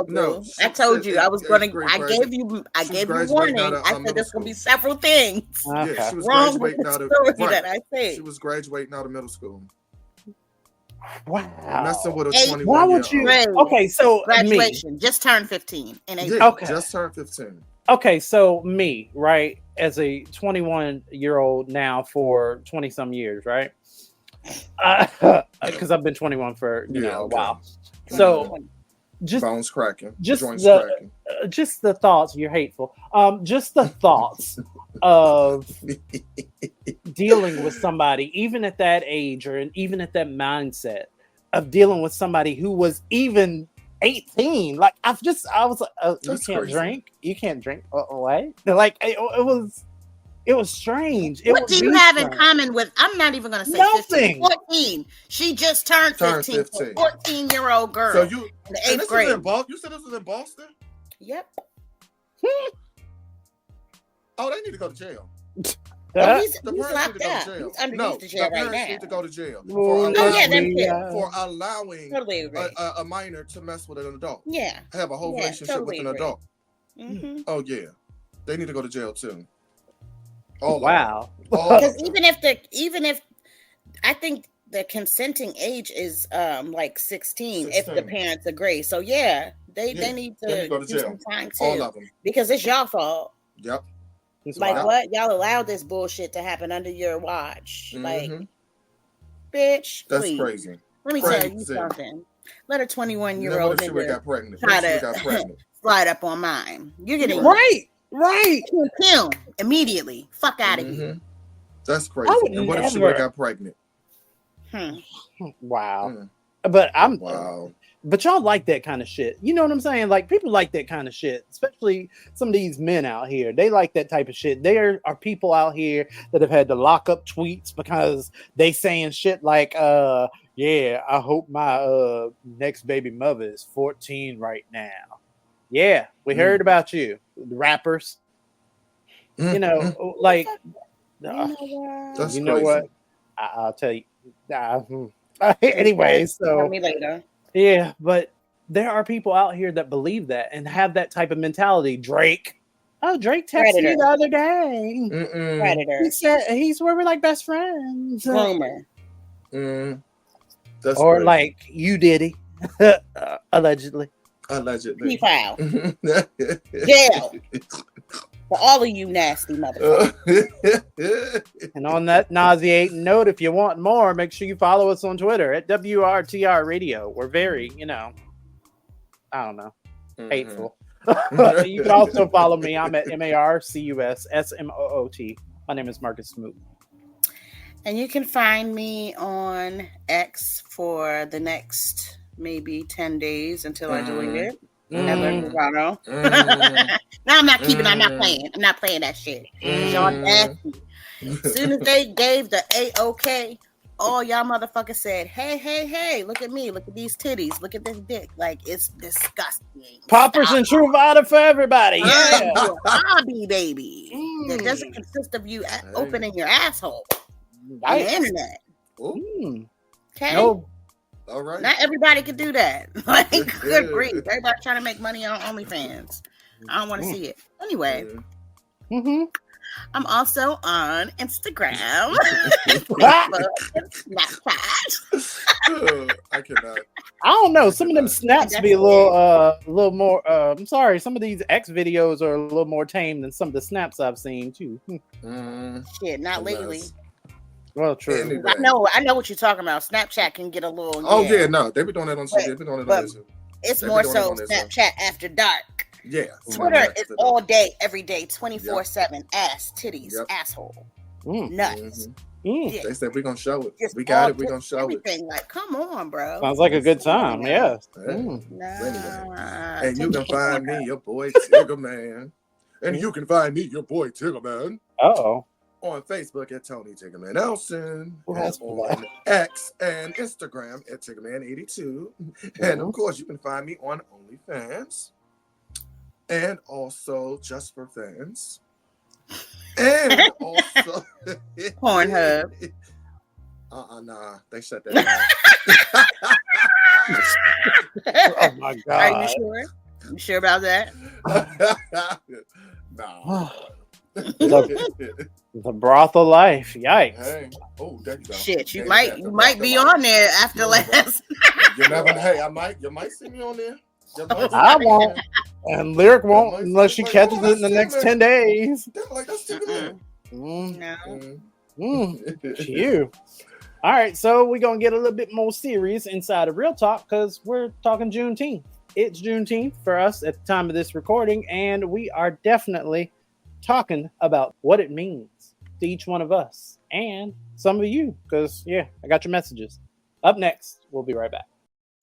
Speaker 3: no. I told you I was gonna. I gave you warning. I said there's gonna be several things wrong with the story that I said.
Speaker 4: She was graduating out of middle school.
Speaker 2: Wow.
Speaker 4: Messing with a 21-year-old.
Speaker 2: Why would you? Okay, so
Speaker 3: graduation just turned 15 in April.
Speaker 2: Okay,
Speaker 4: just turned 15.
Speaker 2: Okay, so me, right, as a 21-year-old now for 20 some years, right? Because I've been 21 for a while. So just
Speaker 4: bones cracking,
Speaker 2: joints cracking. Just the thoughts. You're hateful. Just the thoughts of dealing with somebody, even at that age or even at that mindset of dealing with somebody who was even 18. Like I was like, you can't drink away. Like it was strange.
Speaker 3: What do you have in common with? I'm not even going to say
Speaker 2: nothing.
Speaker 3: 15, 14. She just turned 15. 14-year-old girl.
Speaker 4: So you
Speaker 3: in the 8th grade.
Speaker 4: You said this was in Boston?
Speaker 3: Yep.
Speaker 4: Oh, they need to go to jail.
Speaker 3: He's locked up. He's underneath the jail right now.
Speaker 4: The parents need to go to jail for allowing a minor to mess with an adult.
Speaker 3: Yeah.
Speaker 4: Have a whole relationship with an adult. Oh, yeah. They need to go to jail, too.
Speaker 2: Wow.
Speaker 3: Because even if I think the consenting age is like 16 if the parents agree. So they need to
Speaker 4: go to jail.
Speaker 3: Do some time too.
Speaker 4: All of them.
Speaker 3: Because it's y'all fault.
Speaker 4: Yep.
Speaker 3: What? Y'all allowed this bullshit to happen under your watch. Like, bitch.
Speaker 4: That's
Speaker 3: please.
Speaker 4: Crazy.
Speaker 3: Let me tell you something. Let a 21-year-old
Speaker 4: nigga
Speaker 3: try to slide up on mine. You're getting
Speaker 2: right.
Speaker 3: Kill immediately. Fuck out of here.
Speaker 4: That's crazy. And what if she would have got pregnant?
Speaker 2: Wow. But y'all like that kind of shit. You know what I'm saying? Like people like that kind of shit, especially some of these men out here. They like that type of shit. There are people out here that have had to lock up tweets because they saying shit like, I hope my next baby mother is 14 right now. Yeah, we heard about you, the rappers. You know, like,
Speaker 4: that's
Speaker 2: you know what? I'll tell you. Anyway, so
Speaker 3: tell me later.
Speaker 2: Yeah, but there are people out here that believe that and have that type of mentality. Drake texted me the other day.
Speaker 3: Predator.
Speaker 2: He said he's where we're like best friends.
Speaker 3: Rumor.
Speaker 4: That's
Speaker 2: or
Speaker 4: crazy.
Speaker 2: like you Diddy, allegedly.
Speaker 3: He filed. Jail. For all of you nasty motherfuckers.
Speaker 2: And on that nauseating note, if you want more, make sure you follow us on Twitter at WRTR Radio. We're very, I don't know, hateful. You can also follow me. I'm at MarcusSmoot. My name is Marcus Smoot.
Speaker 3: And you can find me on X for the next maybe 10 days until I delete it. Never Toronto. No, I'm not keeping. I'm not playing. I'm not playing that shit. Y'all nasty. As soon as they gave the A-OK, all y'all motherfuckers said, hey, look at me. Look at these titties. Look at this dick. Like, it's disgusting.
Speaker 2: Poppers and Truvada for everybody. Yeah.
Speaker 3: Hobby, baby. It doesn't consist of you opening your asshole on the internet. Okay?
Speaker 2: No.
Speaker 4: All right.
Speaker 3: Not everybody can do that. Like, good grief. Everybody trying to make money on OnlyFans. I don't want to see it. Anyway. I'm also on Instagram, Facebook, and Snapchat.
Speaker 4: I cannot.
Speaker 2: I don't know. Some of them snaps be a little more. I'm sorry. Some of these X videos are a little more tame than some of the snaps I've seen too.
Speaker 3: Shit, not lately.
Speaker 2: Well, true.
Speaker 4: Anyway.
Speaker 3: I know what you're talking about. Snapchat can get a little.
Speaker 4: Oh yeah, no, they be doing that on. They be doing it on this.
Speaker 3: It's more so Snapchat after dark.
Speaker 4: Yeah.
Speaker 3: Twitter is all day, every day, 24/7. Ass, titties, asshole, nuts.
Speaker 4: They said we're gonna show it. We got it. We're gonna show
Speaker 3: everything. Like, come on, bro.
Speaker 2: Sounds like a good time. Yeah.
Speaker 4: And you can find me, your boy TiggaMann. And you can find me, your boy TiggaMann.
Speaker 2: Uh-oh.
Speaker 4: On Facebook at Tony TiggaMann Nelson. And on X and Instagram at TiggaMann82. And of course, you can find me on OnlyFans. And also Just for Fans. And also
Speaker 3: Pornhub.
Speaker 4: Nah, they shut that down.
Speaker 2: Oh my God.
Speaker 3: Are you sure? You sure about that?
Speaker 4: Nah.
Speaker 2: The brothel life. Yikes.
Speaker 4: Hey. Oh, there you go.
Speaker 3: Shit, you might be on there after last.
Speaker 4: You never. Hey, you might see me on there.
Speaker 2: I won't. And Lyric won't unless she catches it in the next 10 days.
Speaker 4: Like, that's TiggaMann.
Speaker 2: Phew. All right, so we're going to get a little bit more serious inside of Real Talk because we're talking Juneteenth. It's Juneteenth for us at the time of this recording, and we are definitely talking about what it means to each one of us and some of you because, yeah, I got your messages. Up next, we'll be right back.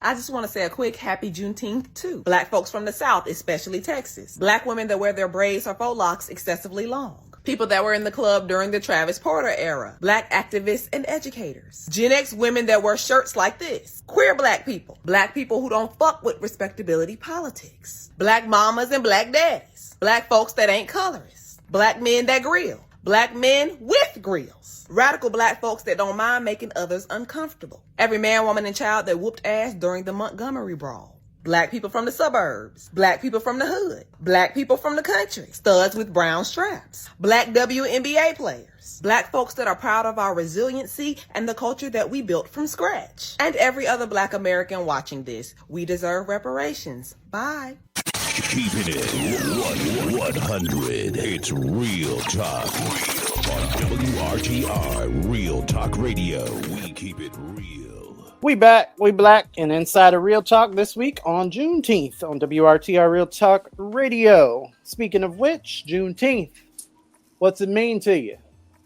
Speaker 6: I just want to say a quick happy Juneteenth too. Black folks from the South, especially Texas. Black women that wear their braids or faux locks excessively long. People that were in the club during the Travis Porter era. Black activists and educators. Gen X women that wear shirts like this. Queer black people. Black people who don't fuck with respectability politics. Black mamas and black daddies. Black folks that ain't colorists. Black men that grill. Black men with grills. Radical black folks that don't mind making others uncomfortable. Every man, woman, and child that whooped ass during the Montgomery Brawl. Black people from the suburbs. Black people from the hood. Black people from the country. Studs with brown straps. Black WNBA players. Black folks that are proud of our resiliency and the culture that we built from scratch. And every other black American watching this. We deserve reparations. Bye.
Speaker 1: Keeping it 100. It's Real Talk. On WRTR, Real Talk Radio. We keep it real.
Speaker 2: We back, we black, and inside of Real Talk this week on Juneteenth on WRTR Real Talk Radio. Speaking of which, Juneteenth, what's it mean to you?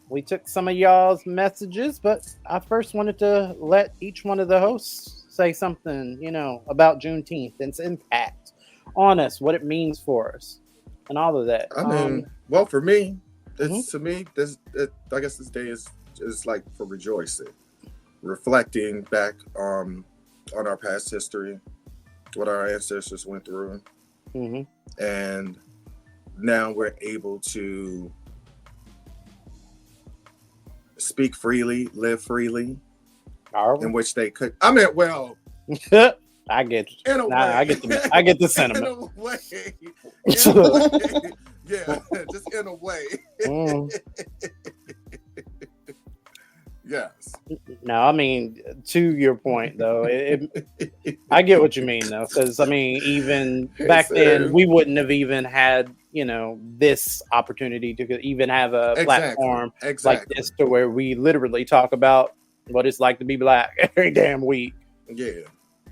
Speaker 2: We took some of y'all's messages, but I first wanted to let each one of the hosts say something, about Juneteenth and its impact on us, what it means for us, and all of that.
Speaker 4: I mean, well, for me, to me, I guess this day is like for rejoicing, reflecting back on our past history, what our ancestors went through, and now we're able to speak freely, live freely, in which they could. I mean, well.
Speaker 2: I get you.
Speaker 4: In a way.
Speaker 2: I get the sentiment.
Speaker 4: In a way. Yeah, just in a way. Yes.
Speaker 2: No, I mean, to your point, though, I get what you mean, though, because, I mean, even back then, we wouldn't have even had, this opportunity to even have a platform like this to where we literally talk about what it's like to be black every damn week.
Speaker 4: Yeah.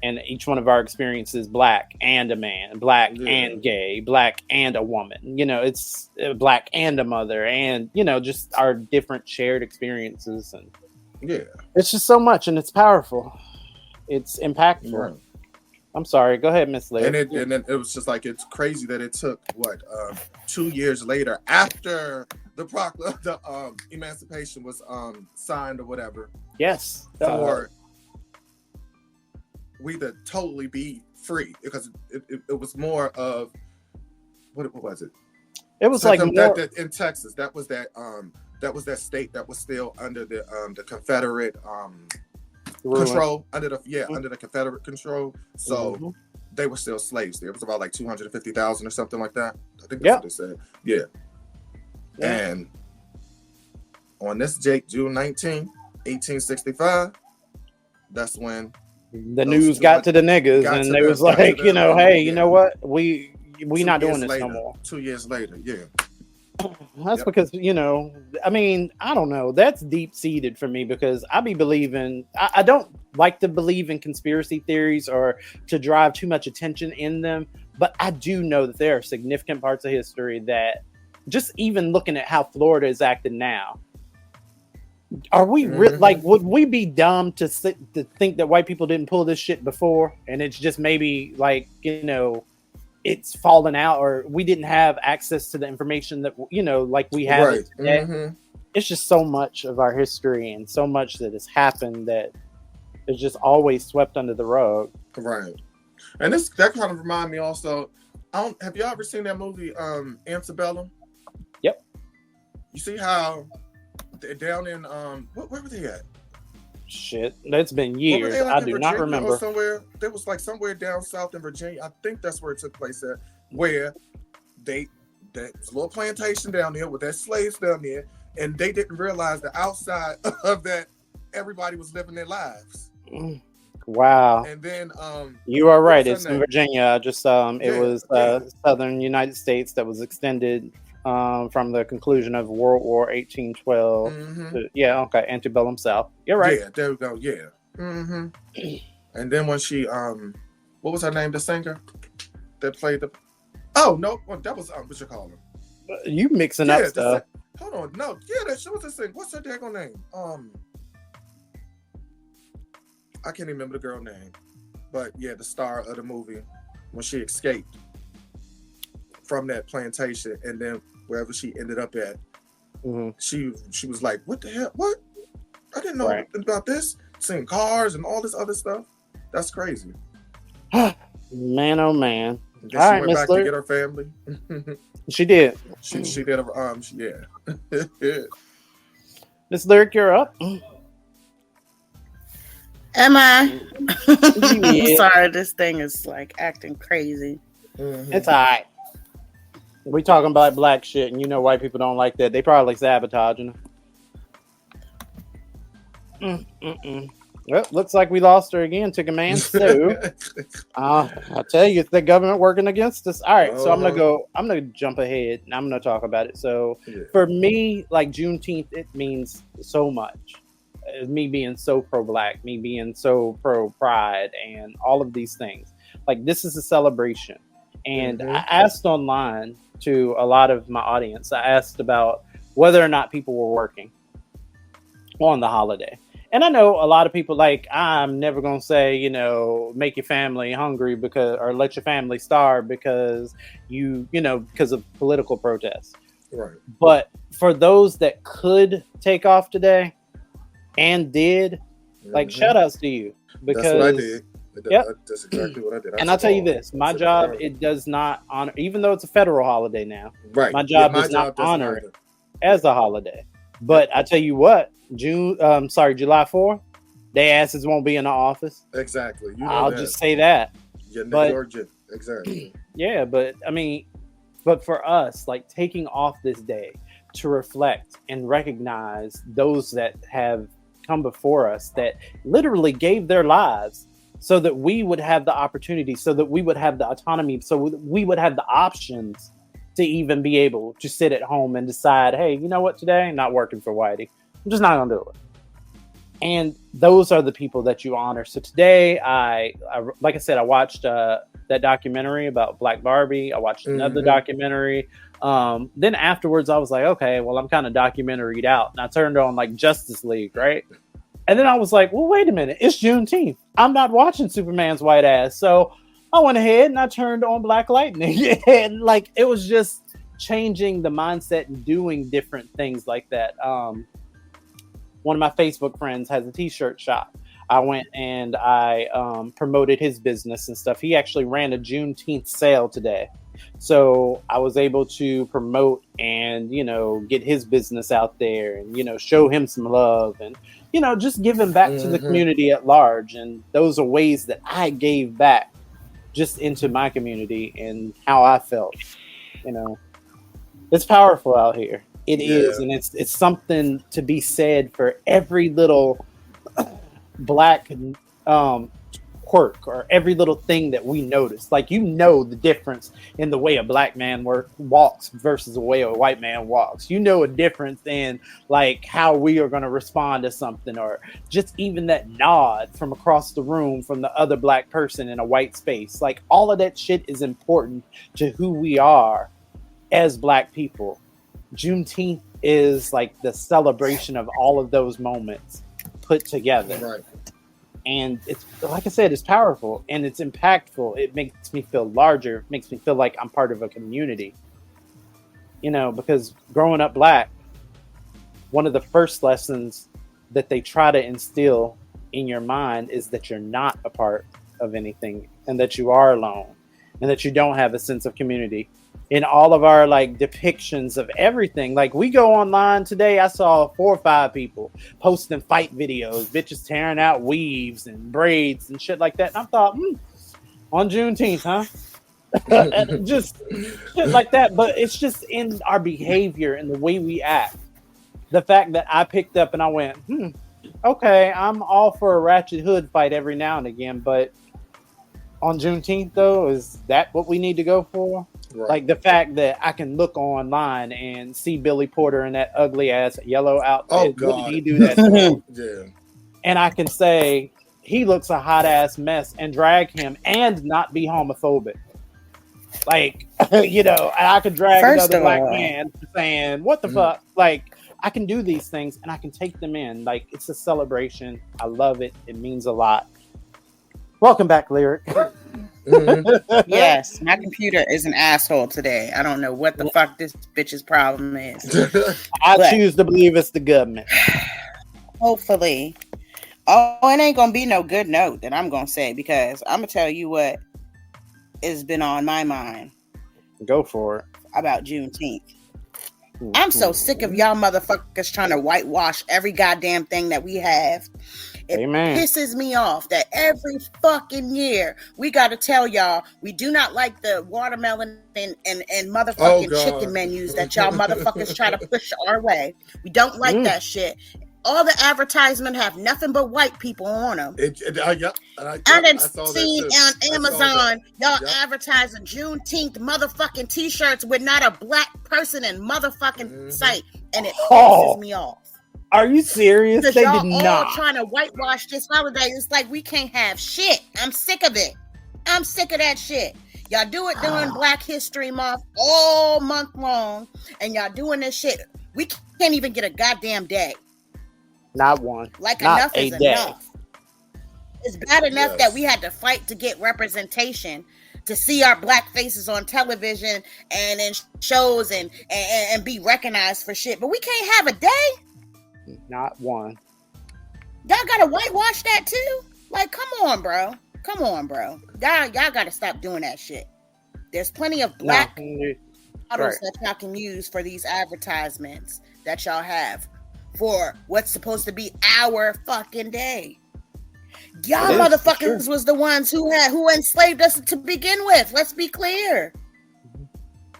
Speaker 2: And each one of our experiences, black and a man, black and gay, black and a woman, it's black and a mother, and, just our different shared experiences. And it's just so much, and it's powerful. It's impactful. Right. I'm sorry. Go ahead, Miss Lee.
Speaker 4: And then it was just like, it's crazy that it took 2 years later after the emancipation was signed or whatever.
Speaker 2: Yes.
Speaker 4: For we to totally be free, because it was more of what was it?
Speaker 2: It was like
Speaker 4: that in Texas. That was that state that was still under the Confederate control, under the Confederate control. So they were still slaves there. It was about like 250,000 or something like that. I think that's what they said. Yeah. And on this date, June 19, 1865, that's when
Speaker 2: the news got to the niggas, and they was like, hey, you know what? We not doing this no more.
Speaker 4: 2 years later,
Speaker 2: That's because, I don't know. That's deep seated for me, because I be believing, I don't like to believe in conspiracy theories or to drive too much attention in them. But I do know that there are significant parts of history that, just even looking at how Florida is acting now, are we would we be dumb to think that white people didn't pull this shit before, and it's just maybe it's fallen out, or we didn't have access to the information that we have it today. It's just so much of our history and so much that has happened that is just always swept under the rug.
Speaker 4: Right. And that kind of remind me also, have you ever seen that movie Antebellum?
Speaker 2: Yep.
Speaker 4: You see how they're down in where were they at?
Speaker 2: Shit, that's been years. I do not remember.
Speaker 4: Somewhere there was like somewhere down south in Virginia. I think that's where it took place at, where that little plantation down there with that slaves down there, and they didn't realize the outside of that everybody was living their lives.
Speaker 2: Wow.
Speaker 4: And then
Speaker 2: you are right. It's in Virginia. Just it was southern United States that was extended from the conclusion of World War 1812. Antebellum South. You're right.
Speaker 4: Yeah, there we go. Yeah. And then when she what was her name? The singer that played the. Oh no, that was what you call her.
Speaker 2: You mixing up stuff.
Speaker 4: Hold on, no, that she was the singer. What's her daggone name? I can't even remember the girl name, but the star of the movie when she escaped from that plantation, and then wherever she ended up at, she was like, "What the hell? What? I didn't know about this. Seeing cars and all this other stuff. That's crazy."
Speaker 2: Man, oh man!
Speaker 4: She went back to get her family.
Speaker 2: She did.
Speaker 4: She did.
Speaker 2: Miss Lyric, you're up.
Speaker 3: Am I? I'm sorry, this thing is like acting crazy.
Speaker 2: It's all right. We talking about black shit, and white people don't like that. They probably sabotaging her. Well, looks like we lost her again, TiggaMann. So I tell you, it's the government working against us. All right, so I'm gonna jump ahead and I'm gonna talk about it. So for me, like Juneteenth, it means so much. Me being so pro-black, me being so pro-pride, and all of these things. Like, this is a celebration. And I asked online to a lot of my audience, I asked about whether or not people were working on the holiday. And I know a lot of people, like, I'm never going to say, make your family hungry or let your family starve because because of political protests.
Speaker 4: Right.
Speaker 2: But for those that could take off today and did, like, shout outs to you. Because
Speaker 4: that's what I did. That's exactly what I did.
Speaker 2: And I'll tell you this, my job, it does not honor, even though it's a federal holiday now, my job does not honor it as a holiday. But I tell you what, July 4th, they asses won't be in the office.
Speaker 4: Exactly.
Speaker 2: I'll just say that.
Speaker 4: Exactly.
Speaker 2: Yeah, but but for us, like, taking off this day to reflect and recognize those that have come before us that literally gave their lives so that we would have the opportunity, so that we would have the autonomy, so we would have the options to even be able to sit at home and decide, hey, you know what, today I'm not working for Whitey. I'm just not gonna do it. And those are the people that you honor. So today, I like I said, I watched that documentary about Black Barbie. I watched another documentary. Then afterwards, I was like, okay, well, I'm kind of documentaried out. And I turned on like Justice League, right? And then I was like, well, wait a minute. It's Juneteenth. I'm not watching Superman's white ass. So I went ahead and I turned on Black Lightning. And like, it was just changing the mindset and doing different things like that. One of my Facebook friends has a t-shirt shop. I went and I promoted his business and stuff. He actually ran a Juneteenth sale today. So I was able to promote and, you know, get his business out there and, you know, show him some love and, you know, just giving back to the community at large. And those are ways that I gave back just into my community and how I felt. You know, it's powerful out here. It is, and it's something to be said for every little Black quirk or every little thing that we notice. Like, you know, the difference in the way a Black man walks versus the way a white man walks. You know a difference in like how we are going to respond to something, or just even that nod from across the room from the other Black person in a white space. Like, all of that shit is important to who we are as Black people. Juneteenth is like the celebration of all of those moments put together. Right. And it's, like I said, it's powerful and it's impactful. It makes me feel larger. It makes me feel like I'm part of a community. You know, because growing up Black, one of the first lessons that they try to instill in your mind is that you're not a part of anything and that you are alone and that you don't have a sense of community. In all of our like depictions of everything, like we go online today, I saw 4 or 5 people posting fight videos, bitches tearing out weaves and braids and shit like that. And I thought, on Juneteenth, huh? Just shit like that. But it's just in our behavior and the way we act. The fact that I picked up and I went, okay, I'm all for a ratchet hood fight every now and again, but on Juneteenth though, is that what we need to go for? Right. Like the fact that I can look online and see Billy Porter in that ugly ass yellow outfit.
Speaker 4: Oh God,
Speaker 2: what did he do that?
Speaker 4: Yeah.
Speaker 2: And I can say he looks a hot ass mess and drag him and not be homophobic. Like, you know, I could drag another Black man saying, "What the fuck?" Like, I can do these things and I can take them in. Like, it's a celebration. I love it. It means a lot. Welcome back, Lyric.
Speaker 3: Yes, my computer is an asshole today. I don't know what the fuck this bitch's problem is.
Speaker 2: I choose to believe it's the government.
Speaker 3: Hopefully. Oh, it ain't gonna be no good note that I'm gonna say, because I'm gonna tell you what has been on my mind.
Speaker 2: Go for it.
Speaker 3: About Juneteenth. I'm so sick of y'all motherfuckers trying to whitewash every goddamn thing that we have. It pisses me off that every fucking year we got to tell y'all we do not like the watermelon and motherfucking chicken menus that y'all motherfuckers try to push our way. We don't like that shit. All the advertisements have nothing but white people on them. I done seen on Amazon y'all advertising Juneteenth motherfucking t-shirts with not a Black person in motherfucking sight, and it pisses me off.
Speaker 2: Are you serious? They
Speaker 3: y'all
Speaker 2: did
Speaker 3: all
Speaker 2: not
Speaker 3: trying to whitewash this holiday. It's like we can't have shit. I'm sick of it. I'm sick of that shit. Y'all do it during Black History Month all month long, and y'all doing this shit. We can't even get a goddamn day.
Speaker 2: Not one.
Speaker 3: Like,
Speaker 2: not
Speaker 3: enough is
Speaker 2: day.
Speaker 3: enough. It's bad enough that we had to fight to get representation, to see our Black faces on television and in shows and be recognized for shit. But we can't have a day.
Speaker 2: Not one.
Speaker 3: Y'all gotta whitewash that too? Like, come on, bro. Come on, bro. Y'all gotta stop doing that shit. There's plenty of Black models that y'all can use for these advertisements that y'all have for what's supposed to be our fucking day. Y'all motherfuckers was the ones who enslaved us to begin with. Let's be clear.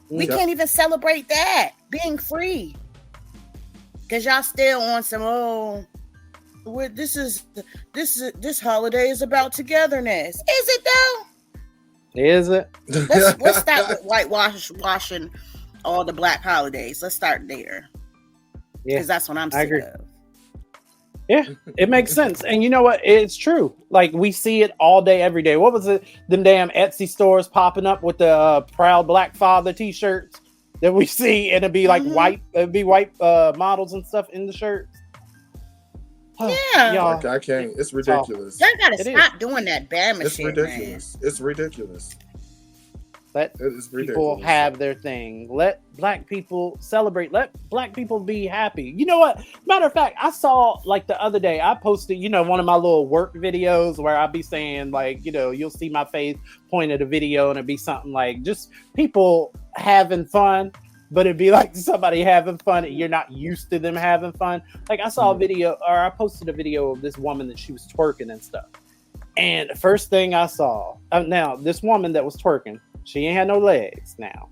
Speaker 3: We can't even celebrate that, being free. Because y'all still on some, this holiday is about togetherness. Is it though?
Speaker 2: Is it?
Speaker 3: Let's start with whitewashing all the Black holidays. Let's start there. Because that's what I'm sick of.
Speaker 2: Yeah, it makes sense. And you know what? It's true. Like, we see it all day, every day. What was it? Them damn Etsy stores popping up with the Proud Black Father t-shirts that we see, and it'd be like white models and stuff in the shirts.
Speaker 3: Yeah.
Speaker 2: Y'all,
Speaker 4: I can't. It's ridiculous.
Speaker 3: Y'all gotta stop doing that Bama
Speaker 4: It's
Speaker 3: shit,
Speaker 4: ridiculous.
Speaker 3: man.
Speaker 4: It's ridiculous.
Speaker 2: Let people have their thing. Let black people celebrate. Let black people be happy. You know what? Matter of fact, I saw like the other day, I posted, one of my little work videos where I'd be saying like, you'll see my face point at a video and it'd be something like just people having fun, but it'd be like somebody having fun and you're not used to them having fun. Like I saw a video, or I posted a video of this woman that she was twerking and stuff. And the first thing I saw, now this woman that was twerking, she ain't had no legs now.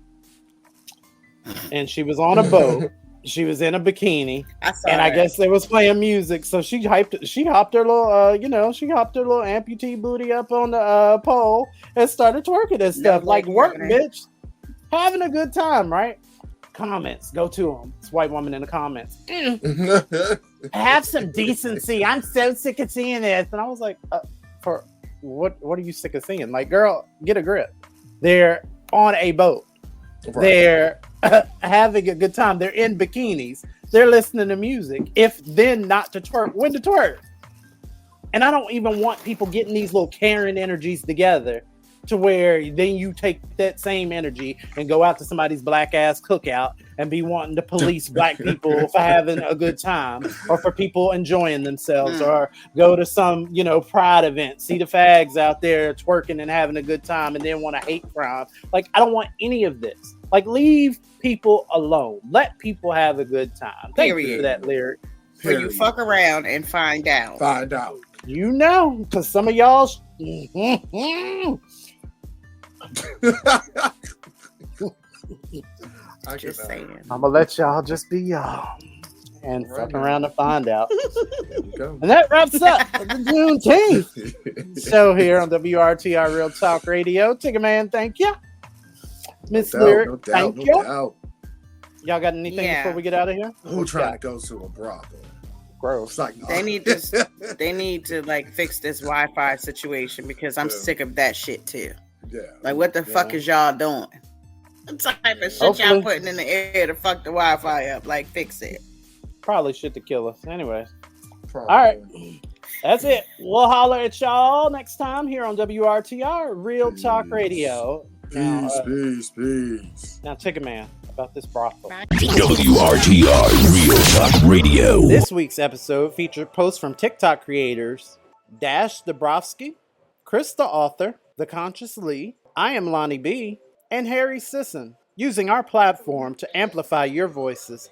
Speaker 2: And she was on a boat. She was in a bikini. I guess they was playing music. So she hopped her little, she hopped her little amputee booty up on the pole and started twerking and stuff. Like, work, bitch. Having a good time, right? Comments. Go to them. This white woman in the comments. Have some decency. I'm so sick of seeing this. And I was like, for what are you sick of seeing? Like, girl, get a grip. They're on a boat. Right. They're having a good time. They're in bikinis. They're listening to music. If then not to twerk, when to twerk? And I don't even want people getting these little Karen energies together to where then you take that same energy and go out to somebody's black ass cookout and be wanting to police black people for having a good time or for people enjoying themselves or go to some, pride event, see the fags out there twerking and having a good time and then want to hate crime. Like, I don't want any of this. Like, leave people alone. Let people have a good time. Thank you for that lyric.
Speaker 3: So you fuck around and find out.
Speaker 2: Because some of y'all
Speaker 3: just saying.
Speaker 2: I'm gonna let y'all just be y'all and fuck around to find out. And that wraps up the Juneteenth show here on WRTR Real Talk Radio. TiggaMann, thank you. Miss Lyric, thank you. Y'all got anything before we get out of here?
Speaker 4: Who trying to go to a brothel?
Speaker 2: Gross.
Speaker 4: Like,
Speaker 3: they need to like fix this Wi-Fi situation because I'm sick of that shit too.
Speaker 4: Yeah.
Speaker 3: Like, what the fuck is y'all doing? What type of shit y'all putting in the air to fuck the Wi-Fi up? Like, fix it.
Speaker 2: Probably shit to kill us. Anyways. All right. That's it. We'll holler at y'all next time here on WRTR Real Talk Radio.
Speaker 4: Peace.
Speaker 2: Now, TiggaMann, about this brothel.
Speaker 1: WRTR Real Talk Radio.
Speaker 2: This week's episode featured posts from TikTok creators Dash Dabrowski, Chris the Author, The Conscious Lee, I Am Lonnie B, and Harry Sisson, using our platform to amplify your voices.